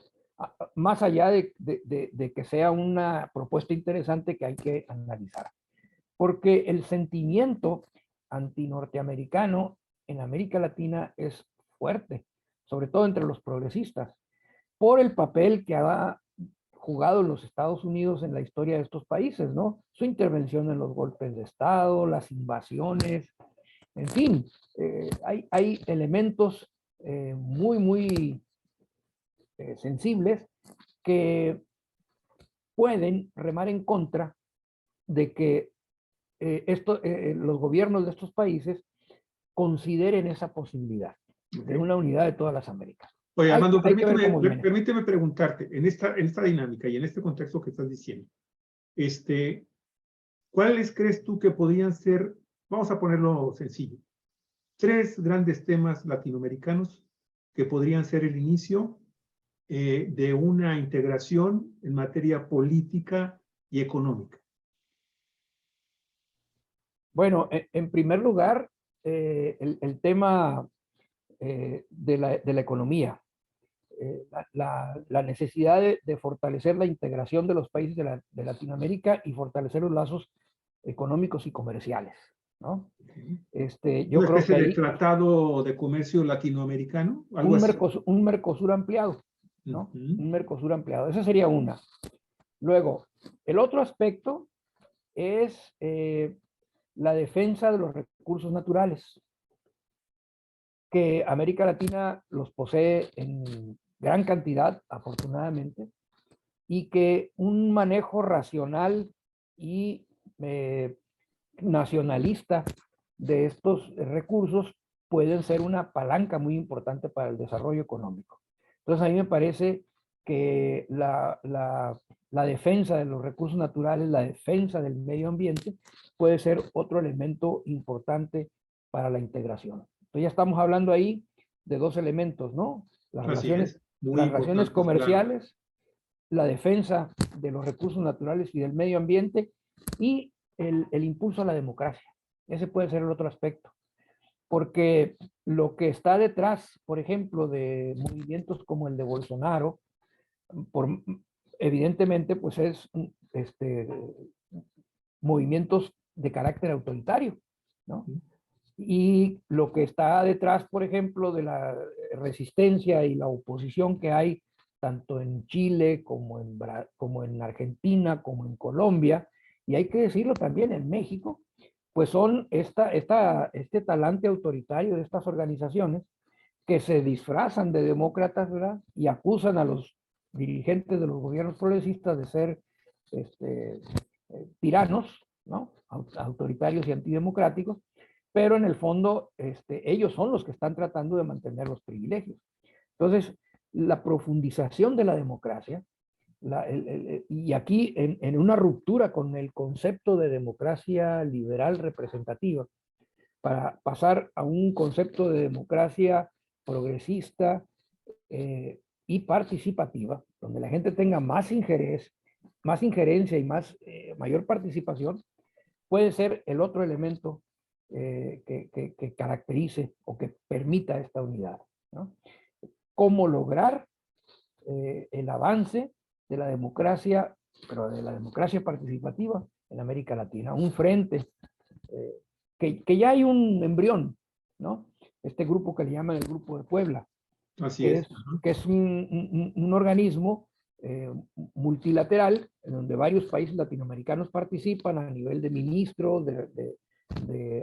Más allá de que sea una propuesta interesante que hay que analizar. Porque el sentimiento antinorteamericano en América Latina es fuerte, sobre todo entre los progresistas, por el papel que ha jugado los Estados Unidos en la historia de estos países, ¿no? Su intervención en los golpes de Estado, las invasiones, en fin, hay elementos muy sensibles que pueden remar en contra de que los gobiernos de estos países consideren esa posibilidad de una unidad de todas las Américas. Oye, Armando, hay que ver cómo viene. permíteme preguntarte, en esta dinámica y en este contexto que estás diciendo, ¿cuáles crees tú que podrían ser, vamos a ponerlo sencillo, 3 grandes temas latinoamericanos que podrían ser el inicio de una integración en materia política y económica? Bueno, en primer lugar, el tema de la economía. La necesidad de fortalecer la integración de los países de Latinoamérica y fortalecer los lazos económicos y comerciales, ¿no? Yo ¿Una creo especie que de tratado de comercio latinoamericano? ¿Algo así? un Mercosur ampliado, ¿no? Un Mercosur ampliado. Esa sería una. Luego, el otro aspecto es la defensa de los recursos naturales, que América Latina los posee en gran cantidad, afortunadamente, y que un manejo racional y nacionalista de estos recursos pueden ser una palanca muy importante para el desarrollo económico. Entonces a mí me parece que la defensa de los recursos naturales, la defensa del medio ambiente puede ser otro elemento importante para la integración. Entonces ya estamos hablando ahí de 2 elementos, ¿no? Las relaciones comerciales, la defensa de los recursos naturales y del medio ambiente y el impulso a la democracia. Ese puede ser el otro aspecto. Porque lo que está detrás, por ejemplo, de movimientos como el de Bolsonaro, evidentemente, pues es movimientos de carácter autoritario, ¿no? Y lo que está detrás, por ejemplo, de la resistencia y la oposición que hay tanto en Chile como en Argentina, como en Colombia, y hay que decirlo también en México, pues son este talante autoritario de estas organizaciones que se disfrazan de demócratas, ¿verdad? Y acusan a los dirigentes de los gobiernos progresistas de ser tiranos, ¿no? Autoritarios y antidemocráticos, pero en el fondo ellos son los que están tratando de mantener los privilegios. Entonces, la profundización de la democracia, y aquí en una ruptura con el concepto de democracia liberal representativa, para pasar a un concepto de democracia progresista y participativa, donde la gente tenga más injerencia y mayor participación, puede ser el otro elemento que caracterice o que permita esta unidad, ¿no? Cómo lograr el avance de la democracia, pero de la democracia participativa en América Latina. Un frente que ya hay un embrión, ¿no? Este grupo que le llaman el Grupo de Puebla, que es un organismo multilateral en donde varios países latinoamericanos participan a nivel de ministros,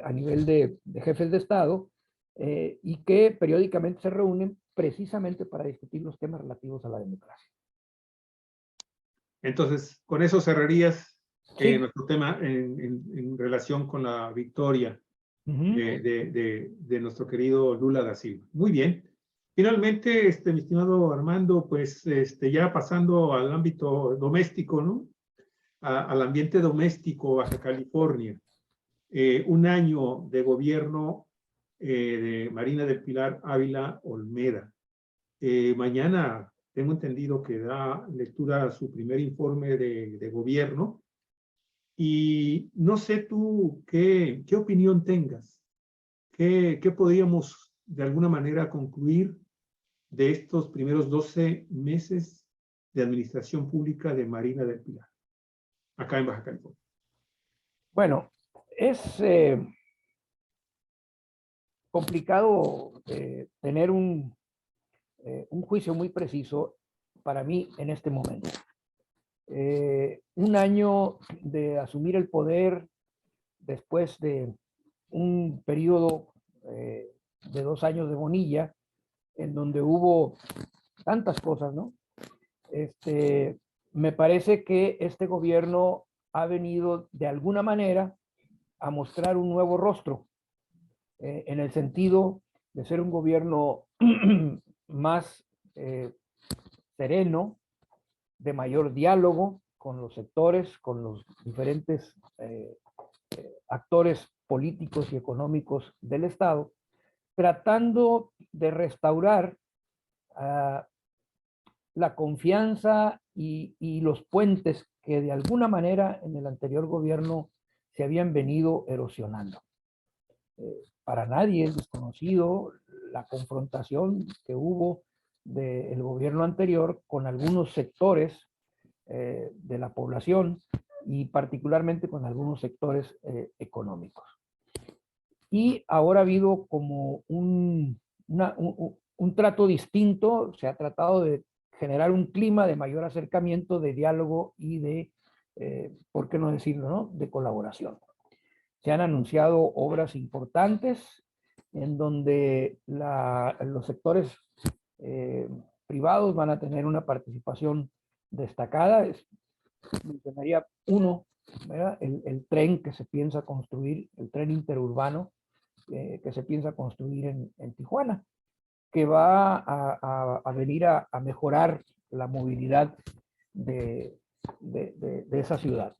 a nivel de jefes de Estado, y que periódicamente se reúnen precisamente para discutir los temas relativos a la democracia. Entonces, con eso cerrarías sí. Nuestro tema en relación con la victoria de nuestro querido Lula da Silva. Muy bien. Finalmente, mi estimado Armando, pues ya pasando al ámbito doméstico, ¿no? al ambiente doméstico Baja California, un año de gobierno de Marina del Pilar Ávila Olmeda. Mañana tengo entendido que da lectura a su primer informe de gobierno y no sé tú qué opinión tengas, qué podríamos de alguna manera concluir de estos primeros 12 meses de administración pública de Marina del Pilar, acá en Baja California. Bueno, es complicado tener un juicio muy preciso para mí en este momento. Un año de asumir el poder después de un periodo de 2 años de bonilla, en donde hubo tantas cosas, ¿no? Me parece que este gobierno ha venido de alguna manera a mostrar un nuevo rostro, en el sentido de ser un gobierno más sereno, de mayor diálogo con los sectores, con los diferentes actores políticos y económicos del Estado, tratando de restaurar la confianza y los puentes que de alguna manera en el anterior gobierno se habían venido erosionando. Para nadie es desconocido la confrontación que hubo del gobierno anterior con algunos sectores de la población y particularmente con algunos sectores económicos. Y ahora ha habido como un trato distinto, se ha tratado de generar un clima de mayor acercamiento, de diálogo y de, ¿por qué no decirlo, no?, de colaboración. Se han anunciado obras importantes en donde los sectores privados van a tener una participación destacada. Mencionaría uno, ¿verdad? El tren que se piensa construir, el tren interurbano que se piensa construir en Tijuana, que va a venir a mejorar la movilidad de esa ciudad.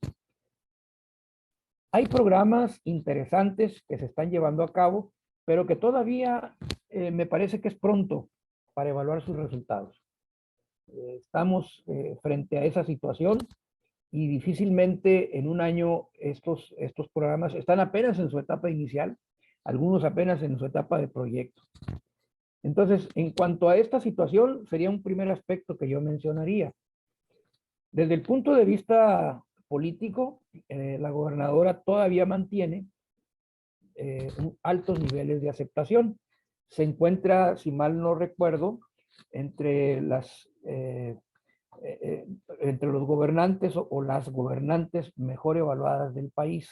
Hay programas interesantes que se están llevando a cabo, pero que todavía me parece que es pronto para evaluar sus resultados. Estamos frente a esa situación y difícilmente en un año estos programas están apenas en su etapa inicial, algunos apenas en su etapa de proyecto. Entonces, en cuanto a esta situación, sería un primer aspecto que yo mencionaría. Desde el punto de vista político, la gobernadora todavía mantiene altos niveles de aceptación. Se encuentra, si mal no recuerdo, entre los gobernantes o las gobernantes mejor evaluadas del país.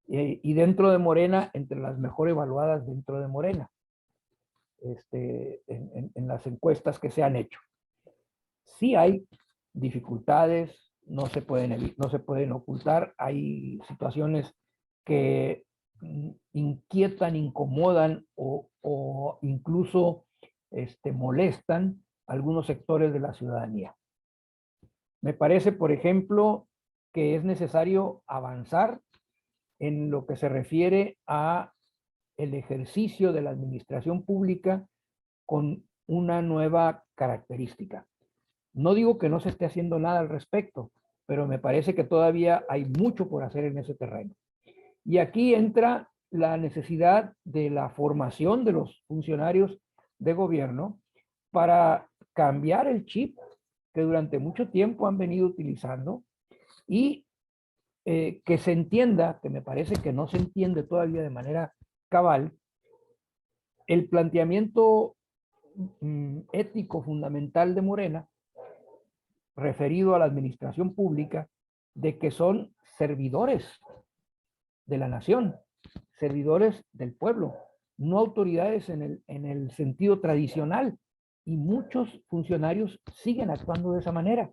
Y dentro de Morena, entre las mejor evaluadas dentro de Morena, en las encuestas que se han hecho. Sí hay dificultades, no se pueden ocultar, hay situaciones que inquietan, incomodan o incluso molestan a algunos sectores de la ciudadanía. Me parece, por ejemplo, que es necesario avanzar en lo que se refiere a el ejercicio de la administración pública con una nueva característica. No digo que no se esté haciendo nada al respecto, pero me parece que todavía hay mucho por hacer en ese terreno. Y aquí entra la necesidad de la formación de los funcionarios de gobierno para cambiar el chip que durante mucho tiempo han venido utilizando y que se entienda, que me parece que no se entiende todavía de manera cabal, el planteamiento ético fundamental de Morena referido a la administración pública de que son servidores de la nación, servidores del pueblo, no autoridades en el sentido tradicional, y muchos funcionarios siguen actuando de esa manera.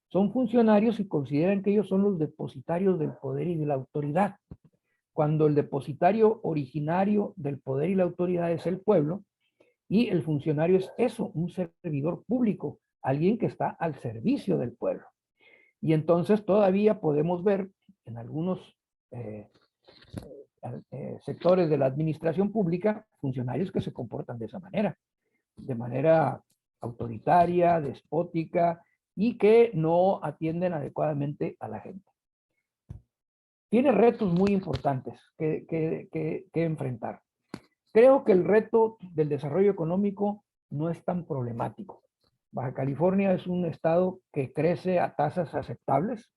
Son funcionarios y consideran que ellos son los depositarios del poder y de la autoridad, cuando el depositario originario del poder y la autoridad es el pueblo, y el funcionario es eso, un servidor público, alguien que está al servicio del pueblo. Y entonces todavía podemos ver en algunos sectores de la administración pública funcionarios que se comportan de manera autoritaria, despótica y que no atienden adecuadamente a la gente. Tiene retos muy importantes que enfrentar. Creo que el reto del desarrollo económico no es tan problemático. Baja California es un estado que crece a tasas aceptables,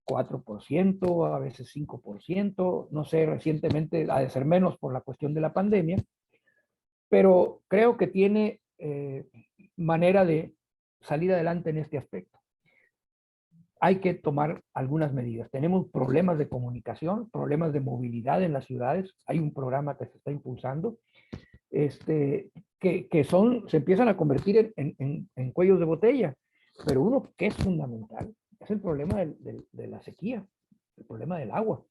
4%, a veces 5%, no sé, recientemente ha de ser menos por la cuestión de la pandemia, pero creo que tiene manera de salir adelante en este aspecto. Hay que tomar algunas medidas. Tenemos problemas de comunicación, problemas de movilidad en las ciudades. Hay un programa que se está impulsando, se empiezan a convertir en cuellos de botella. Pero uno que es fundamental es el problema de la sequía, el problema del agua.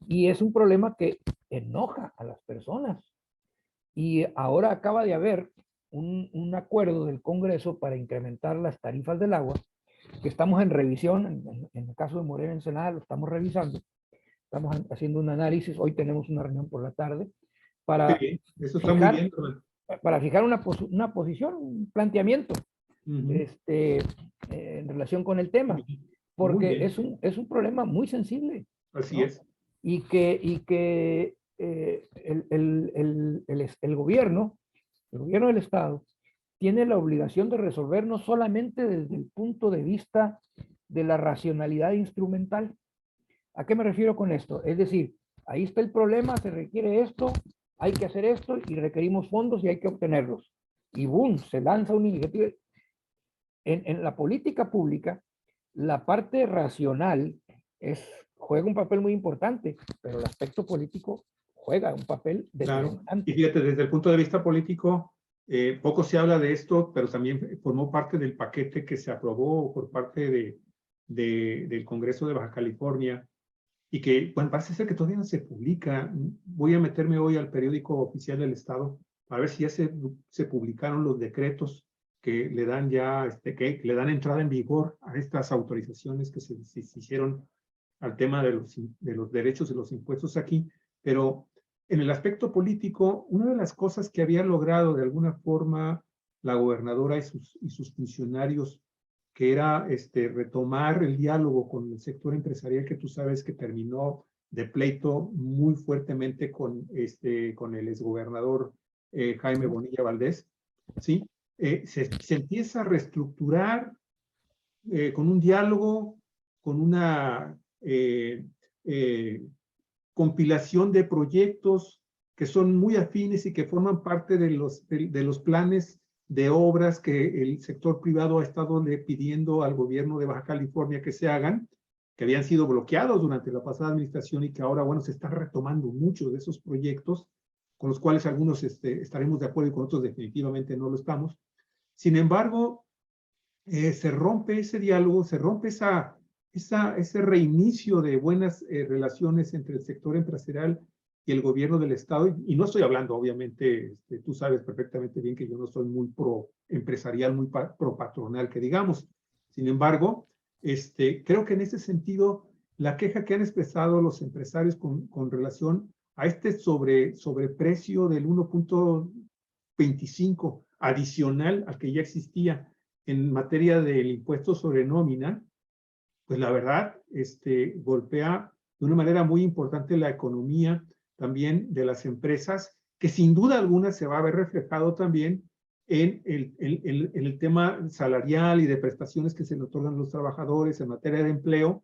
Y es un problema que enoja a las personas. Y ahora acaba de haber un acuerdo del Congreso para incrementar las tarifas del agua, que estamos en revisión, en el caso de Morena Ensenada lo estamos revisando, estamos haciendo un análisis, hoy tenemos una reunión por la tarde, para Sí, eso está muy bien, fijar una posición, un planteamiento en relación con el tema, porque es un problema muy sensible. Así ¿no? es. Y que el gobierno del Estado tiene la obligación de resolver no solamente desde el punto de vista de la racionalidad instrumental. ¿A qué me refiero con esto? Es decir, ahí está el problema, se requiere esto, hay que hacer esto y requerimos fondos y hay que obtenerlos. Y boom, se lanza una iniciativa. En la política pública, la parte racional juega un papel muy importante, pero el aspecto político juega un papel determinante. Claro. Y fíjate, desde el punto de vista político, poco se habla de esto, pero también formó parte del paquete que se aprobó por parte del Congreso de Baja California y que, bueno, parece ser que todavía no se publica. Voy a meterme hoy al periódico oficial del Estado a ver si ya se publicaron los decretos que le dan ya, que le dan entrada en vigor a estas autorizaciones que se hicieron al tema de los derechos y los impuestos aquí, pero en el aspecto político, una de las cosas que había logrado de alguna forma la gobernadora y sus funcionarios, que era retomar el diálogo con el sector empresarial, que tú sabes que terminó de pleito muy fuertemente con el exgobernador Jaime Bonilla Valdés, ¿sí? Se empieza a reestructurar con un diálogo, con una compilación de proyectos que son muy afines y que forman parte de los planes de obras que el sector privado ha estado pidiendo al gobierno de Baja California que se hagan, que habían sido bloqueados durante la pasada administración y que ahora, bueno, se están retomando muchos de esos proyectos, con los cuales algunos estaremos de acuerdo y con otros definitivamente no lo estamos. Sin embargo, se rompe ese diálogo, se rompe ese reinicio de buenas relaciones entre el sector empresarial y el gobierno del Estado. Y no estoy hablando, obviamente, tú sabes perfectamente bien que yo no soy muy pro empresarial, muy pro patronal, que digamos. Sin embargo, creo que en ese sentido, la queja que han expresado los empresarios con relación a sobreprecio del 1.25 adicional al que ya existía en materia del impuesto sobre nómina, pues la verdad, golpea de una manera muy importante la economía también de las empresas, que sin duda alguna se va a ver reflejado también en el tema salarial y de prestaciones que se le otorgan a los trabajadores en materia de empleo,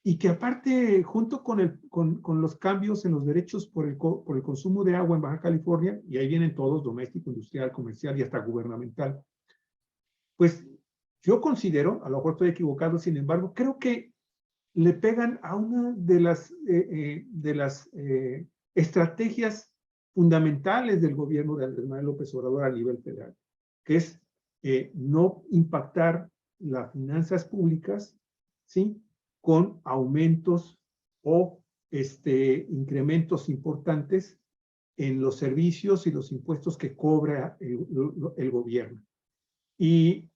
y que aparte, junto con los cambios en los derechos por el consumo de agua en Baja California, y ahí vienen todos, doméstico, industrial, comercial y hasta gubernamental, pues yo considero, a lo mejor estoy equivocado, sin embargo, creo que le pegan a una de las estrategias fundamentales del gobierno de Andrés Manuel López Obrador a nivel federal, que es no impactar las finanzas públicas, ¿sí?, con aumentos o incrementos importantes en los servicios y los impuestos que cobra el gobierno. Y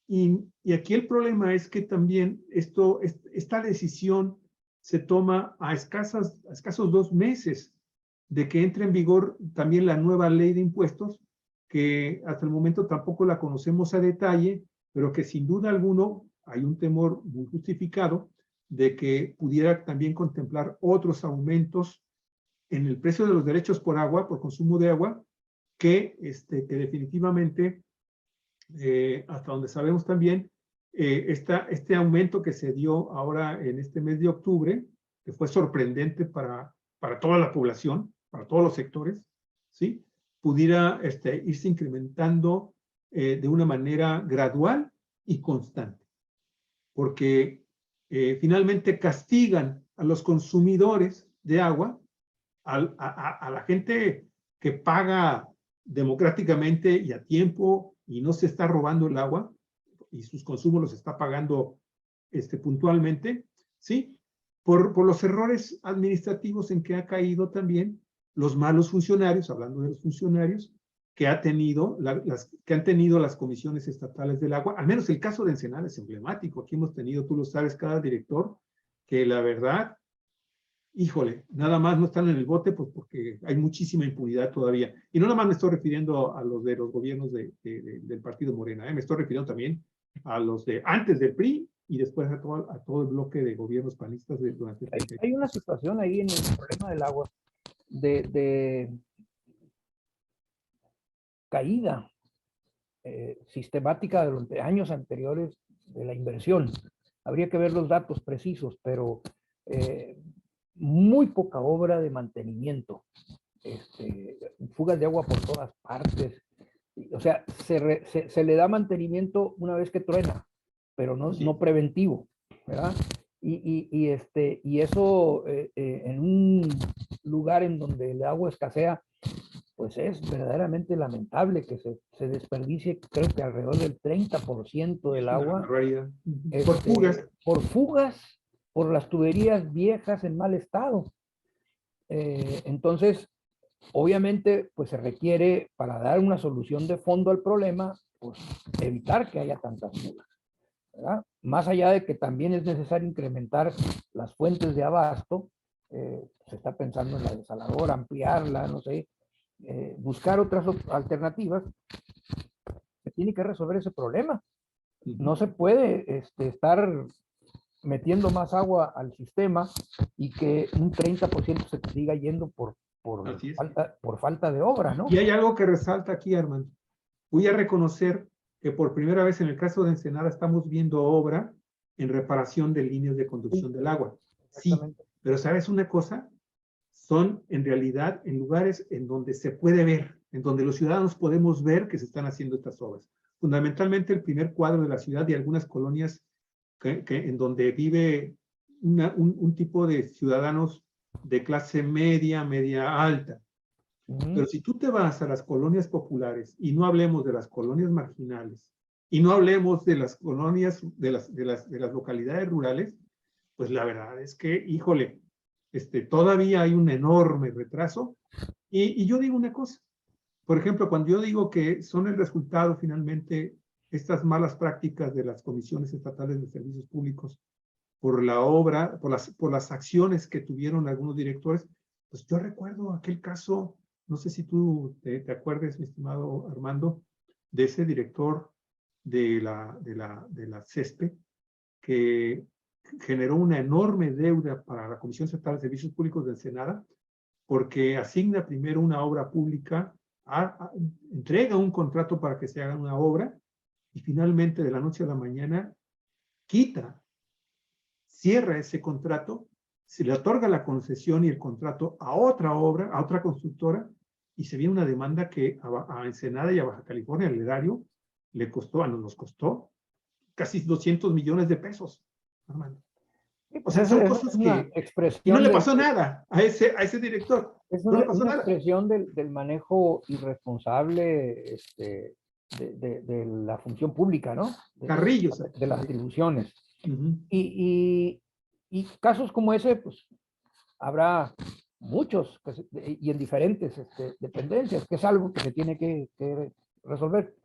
Y aquí el problema es que también esta decisión se toma a escasos 2 meses de que entre en vigor también la nueva ley de impuestos, que hasta el momento tampoco la conocemos a detalle, pero que sin duda alguno hay un temor muy justificado de que pudiera también contemplar otros aumentos en el precio de los derechos por agua, por consumo de agua, que definitivamente, hasta donde sabemos también, este aumento que se dio ahora en este mes de octubre, que fue sorprendente para toda la población, para todos los sectores, ¿sí? Pudiera irse incrementando de una manera gradual y constante, porque finalmente castigan a los consumidores de agua, a la gente que paga democráticamente y a tiempo y no se está robando el agua y sus consumos los está pagando puntualmente, ¿sí? Por los errores administrativos en que ha caído también los malos funcionarios, hablando de los funcionarios, que han tenido las comisiones estatales del agua. Al menos el caso de Ensenada es emblemático. Aquí hemos tenido, tú lo sabes, cada director, que la verdad, híjole, nada más no están en el bote, pues porque hay muchísima impunidad todavía. Y no nada más me estoy refiriendo a los de los gobiernos del partido Morena, me estoy refiriendo también a los de antes del PRI y después a todo el bloque de gobiernos panistas durante Hay una situación ahí en el problema del agua de caída sistemática durante años anteriores de la inversión. Habría que ver los datos precisos, pero muy poca obra de mantenimiento. Fugas de agua por todas partes. O sea, se le da mantenimiento una vez que truena, pero no preventivo, ¿verdad? Y eso en un lugar en donde el agua escasea, pues es verdaderamente lamentable que se desperdicie, creo que alrededor del 30% del agua. Por fugas. Por fugas, por las tuberías viejas en mal estado. Entonces, obviamente, pues se requiere, para dar una solución de fondo al problema, pues evitar que haya tantas fugas, ¿verdad? Más allá de que también es necesario incrementar las fuentes de abasto, se está pensando en la desaladora, ampliarla, no sé, buscar otras alternativas, se tiene que resolver ese problema. No se puede estar metiendo más agua al sistema y que un 30% se te siga yendo por falta de obra, ¿no? Y hay algo que resalta aquí, Armando. Voy a reconocer que por primera vez en el caso de Ensenada estamos viendo obra en reparación de líneas de conducción del agua. Sí, pero ¿sabes una cosa? Son en realidad en lugares en donde se puede ver, en donde los ciudadanos podemos ver que se están haciendo estas obras. Fundamentalmente el primer cuadro de la ciudad y algunas colonias en donde vive un tipo de ciudadanos de clase media, media alta. Pero si tú te vas a las colonias populares y no hablemos de las colonias marginales y no hablemos de las colonias, de las localidades rurales, pues la verdad es que, híjole, todavía hay un enorme retraso. Y yo digo una cosa, por ejemplo, cuando yo digo que son el resultado finalmente estas malas prácticas de las comisiones estatales de servicios públicos por la obra, por las acciones que tuvieron algunos directores, pues yo recuerdo aquel caso, no sé si tú te acuerdes, mi estimado Armando, de ese director de la CESPE, que generó una enorme deuda para la Comisión Estatal de Servicios Públicos de Ensenada, porque asigna primero una obra pública, entrega un contrato para que se haga una obra, y finalmente de la noche a la mañana cierra ese contrato, se le otorga la concesión y el contrato a otra obra, a otra constructora, y se viene una demanda que a Ensenada y a Baja California, el erario, nos costó casi 200 millones de pesos, Armando. O sea, son cosas que... Y no le pasó nada a ese director. Es no le pasó una nada. expresión del manejo irresponsable de la función pública, ¿no? Carrillo. De las atribuciones. Y casos como ese, pues, habrá muchos y en diferentes dependencias, que es algo que se tiene que resolver.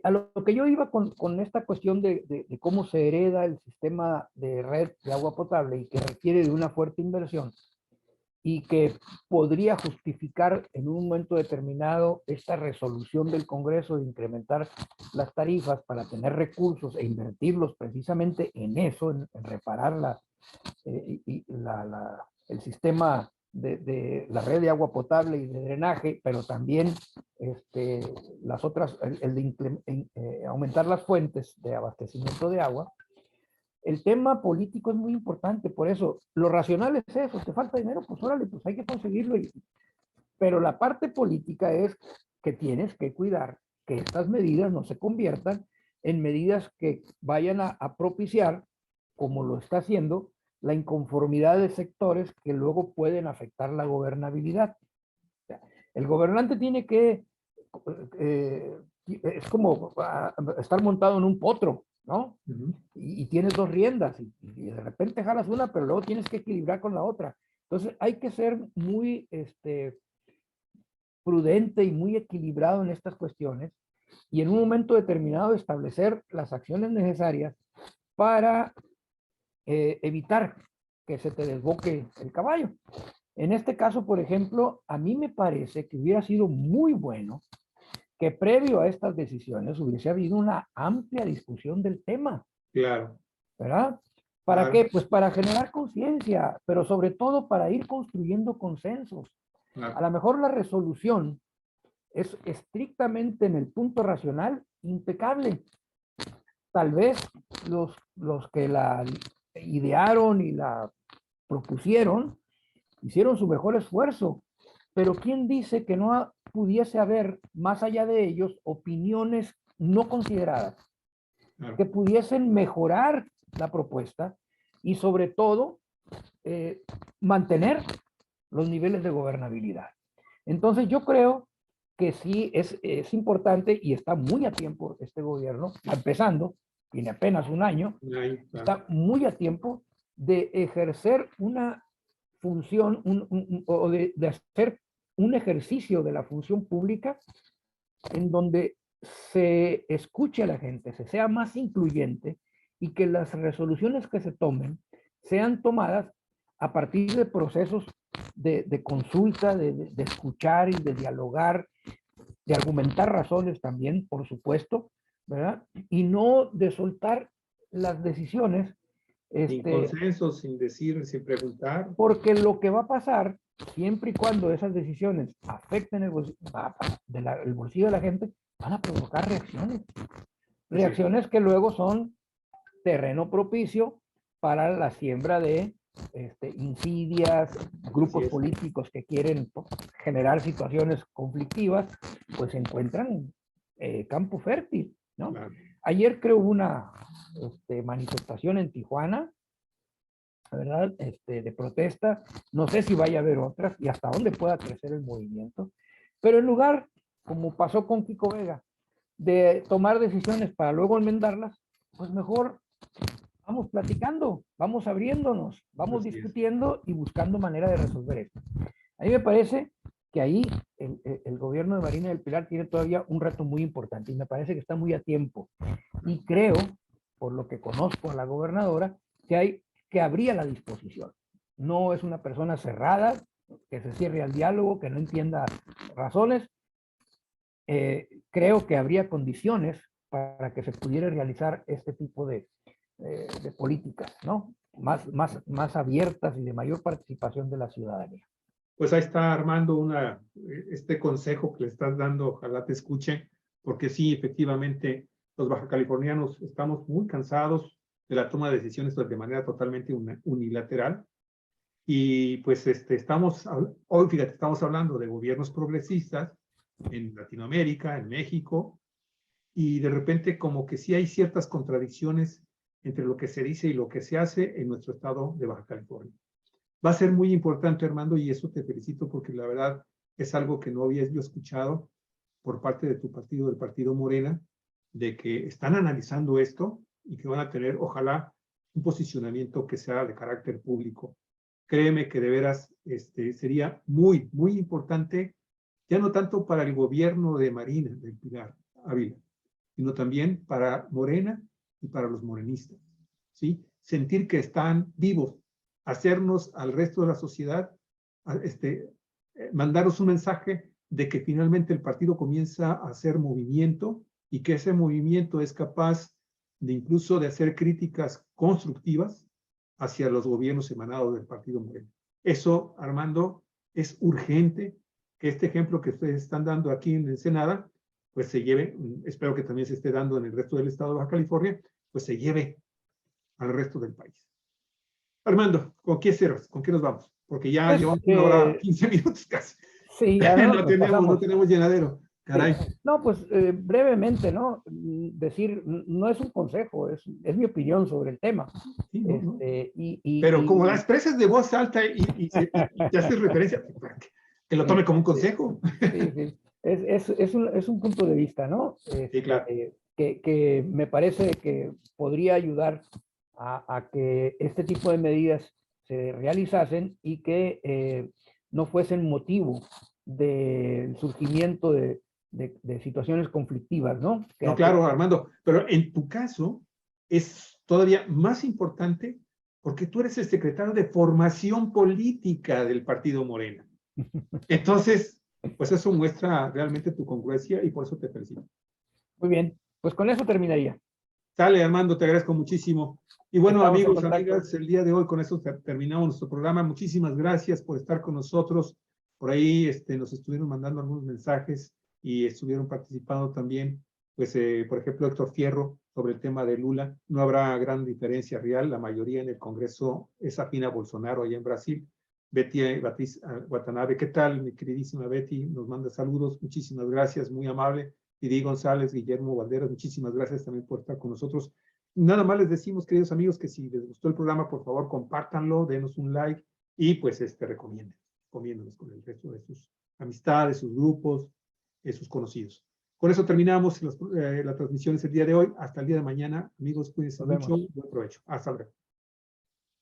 A lo que yo iba con esta cuestión de cómo se hereda el sistema de red de agua potable y que requiere de una fuerte inversión y que podría justificar en un momento determinado esta resolución del Congreso de incrementar las tarifas para tener recursos e invertirlos precisamente en eso, en reparar el sistema de la red de agua potable y de drenaje, pero también las otras, el de aumentar las fuentes de abastecimiento de agua. El tema político es muy importante, por eso lo racional es eso, te falta dinero, pues órale, pues hay que conseguirlo. Pero la parte política es que tienes que cuidar que estas medidas no se conviertan en medidas que vayan a propiciar, como lo está haciendo, la inconformidad de sectores que luego pueden afectar la gobernabilidad. O sea, el gobernante tiene que, es como estar montado en un potro, ¿no? Y tienes dos riendas y de repente jalas una, pero luego tienes que equilibrar con la otra. Entonces hay que ser muy prudente y muy equilibrado en estas cuestiones y en un momento determinado establecer las acciones necesarias para evitar que se te desboque el caballo. En este caso, por ejemplo, a mí me parece que hubiera sido muy bueno que previo a estas decisiones hubiese habido una amplia discusión del tema. Claro. ¿Verdad? ¿Para qué? Pues para generar conciencia, pero sobre todo para ir construyendo consensos. Claro. A lo mejor la resolución es estrictamente en el punto racional impecable. Tal vez los que la idearon y la propusieron hicieron su mejor esfuerzo, pero ¿quién dice que no pudiese haber, más allá de ellos, opiniones no consideradas, Claro. que pudiesen mejorar la propuesta y sobre todo mantener los niveles de gobernabilidad? Entonces yo creo que sí es importante y está muy a tiempo este gobierno, empezando, tiene apenas un año, Claro. está muy a tiempo de ejercer una función o de hacer un ejercicio de la función pública en donde se escuche a la gente, se sea más incluyente y que las resoluciones que se tomen sean tomadas a partir de procesos de consulta, de escuchar y de dialogar, de argumentar razones también, por supuesto, ¿verdad? Y no de soltar las decisiones. Sin consenso, sin decir, sin preguntar. Porque lo que va a pasar, siempre y cuando esas decisiones afecten el bolsillo de la gente, van a provocar reacciones. Reacciones que luego son terreno propicio para la siembra de insidias, grupos políticos que quieren generar situaciones conflictivas, pues encuentran campo fértil, ¿no? Claro. Ayer creo hubo una manifestación en Tijuana, ¿verdad? De protesta. No sé si vaya a haber otras y hasta dónde pueda crecer el movimiento. Pero en lugar, como pasó con Kiko Vega, de tomar decisiones para luego enmendarlas, pues mejor vamos platicando, vamos abriéndonos, vamos discutiendo y buscando manera de resolver esto. A mí me parece que ahí el gobierno de Marina del Pilar tiene todavía un reto muy importante y me parece que está muy a tiempo. Y creo, por lo que conozco a la gobernadora, que habría la disposición. No es una persona cerrada, que se cierre al diálogo, que no entienda razones. Creo que habría condiciones para que se pudiera realizar este tipo de políticas, ¿no? Más abiertas y de mayor participación de la ciudadanía. Pues ahí está Armando este consejo que le estás dando, ojalá te escuche, porque sí, efectivamente, los bajacalifornianos estamos muy cansados de la toma de decisiones de manera totalmente unilateral. Y pues hoy, fíjate, estamos hablando de gobiernos progresistas en Latinoamérica, en México, y de repente como que sí hay ciertas contradicciones entre lo que se dice y lo que se hace en nuestro estado de Baja California. Va a ser muy importante, Armando, y eso te felicito porque la verdad es algo que no había yo escuchado por parte de tu partido, del Partido Morena, de que están analizando esto y que van a tener, ojalá, un posicionamiento que sea de carácter público. Créeme que de veras sería muy, muy importante, ya no tanto para el gobierno de Marina del Pilar Ávila, sino también para Morena y para los morenistas, ¿sí? Sentir que están vivos, hacernos al resto de la sociedad, mandaros un mensaje de que finalmente el partido comienza a hacer movimiento y que ese movimiento es capaz de incluso de hacer críticas constructivas hacia los gobiernos emanados del partido Morena. Eso, Armando, es urgente que este ejemplo que ustedes están dando aquí en Ensenada, pues se lleve, espero que también se esté dando en el resto del estado de Baja California, pues se lleve al resto del país. Armando, ¿con qué cierras? ¿Con qué nos vamos? Porque ya Pues, llevamos 1 hora 15 minutos casi. sí, ya no tenemos llenadero. Caray. Sí. No, pues brevemente, ¿no? Decir, no es un consejo, es mi opinión sobre el tema. Sí, no. Y pero como la expresas de voz alta y te haces referencia, que lo tome como un consejo. Sí, sí. Es un punto de vista, ¿no? Sí, claro. Que me parece que podría ayudar a que este tipo de medidas se realizasen y que no fuesen motivo del surgimiento de situaciones conflictivas, ¿no? No, claro, Armando, pero en tu caso es todavía más importante porque tú eres el secretario de formación política del partido Morena. Entonces, pues eso muestra realmente tu congruencia y por eso te felicito. Muy bien, pues con eso terminaría. Sale, Armando, te agradezco muchísimo. Y bueno, Estamos amigos, amigas, el día de hoy con eso terminamos nuestro programa. Muchísimas gracias por estar con nosotros. Por ahí nos estuvieron mandando algunos mensajes y estuvieron participando también, pues, por ejemplo, Héctor Fierro, sobre el tema de Lula. No habrá gran diferencia real. La mayoría en el Congreso es afín a Bolsonaro allá en Brasil. Betty Watanabe, ¿qué tal, mi queridísima Betty? Nos manda saludos. Muchísimas gracias, muy amable. Didi González, Guillermo Valderas, muchísimas gracias también por estar con nosotros. Nada más les decimos, queridos amigos, que si les gustó el programa, por favor, compártanlo, denos un like y pues recomiéndenlos con el resto de sus amistades, sus grupos, sus conocidos. Con eso terminamos la transmisión el día de hoy. Hasta el día de mañana. Amigos, cuídense mucho. Buen provecho. Hasta luego.